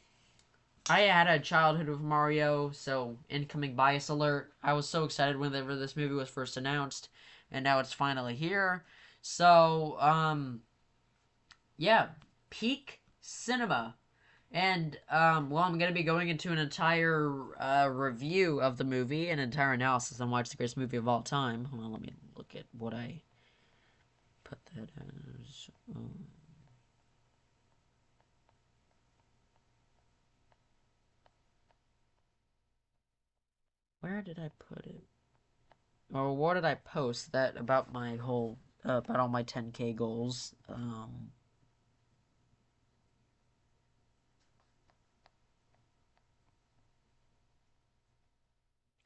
had a childhood with Mario, so incoming bias alert. I was so excited whenever this movie was first announced, and now it's finally here. So, yeah, peak cinema. And, well, I'm going to be going into an entire review of the movie, an entire analysis on why it's the greatest movie of all time. Hold on, let me look at what I put that as. Where did I put it? Or what did I post that about my whole about all my 10K goals?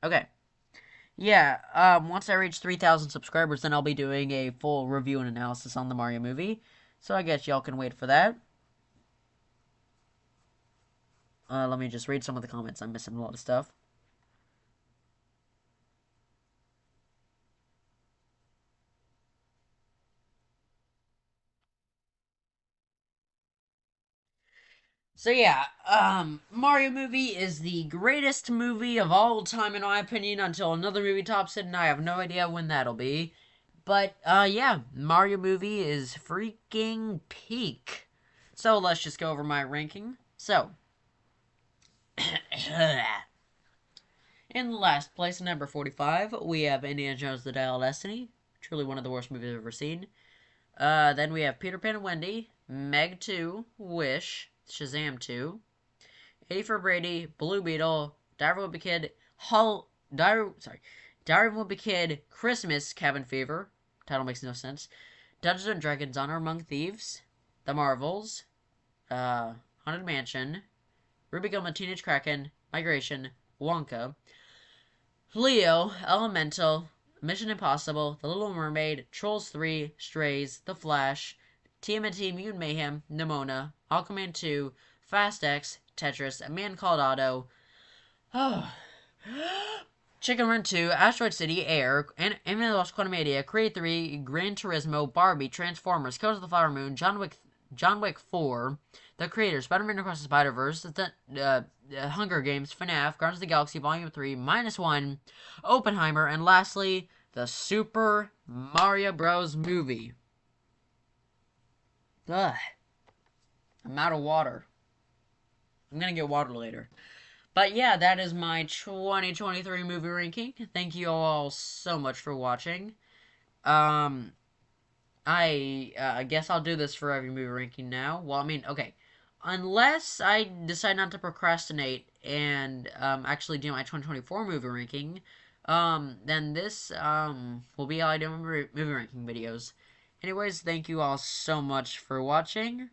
Okay. Yeah, once I reach 3,000 subscribers, then I'll be doing a full review and analysis on the Mario movie. So I guess y'all can wait for that. Let me just read some of the comments. I'm missing a lot of stuff. So yeah, Mario movie is the greatest movie of all time in my opinion until another movie tops it, and I have no idea when that'll be. But, yeah, Mario movie is freaking peak. So let's just go over my ranking. So, in last place, number 45, we have Indiana Jones: The Dial of Destiny. Truly one of the worst movies I've ever seen. Then we have Peter Pan and Wendy, Meg 2, Wish, Shazam 2, 80 for Brady, Blue Beetle, Diary of a Kid, Diary of a Kid, Christmas, Cabin Fever. Title makes no sense. Dungeons and Dragons: Honor Among Thieves, The Marvels, Haunted Mansion, Ruby Gilman, Teenage Kraken, Migration, Wonka, Leo, Elemental, Mission Impossible, The Little Mermaid, Trolls 3, Strays, The Flash, TMNT, Mutant Mayhem, Nimona, Aquaman 2, Fast X, Tetris, A Man Called Otto, Chicken Run 2, Asteroid City, Air, Animal Lost Quantumania, Creed 3, Gran Turismo, Barbie, Transformers, Killers of the Flower Moon, John Wick 4, The Creator, Spider-Man Across the Spider-Verse, Hunger Games, FNAF, Guardians of the Galaxy Volume 3, -1, Oppenheimer, and lastly, the Super Mario Bros. Movie. Ugh. I'm out of water. I'm gonna get water later. But yeah, that is my 2023 movie ranking. Thank you all so much for watching. I guess I'll do this for every movie ranking now. Well, I mean, okay. Unless I decide not to procrastinate and actually do my 2024 movie ranking, then this will be all I do in movie ranking videos. Anyways, thank you all so much for watching.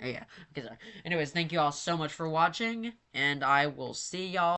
Yeah. Okay, sorry. Anyways, thank you all so much for watching, and I will see y'all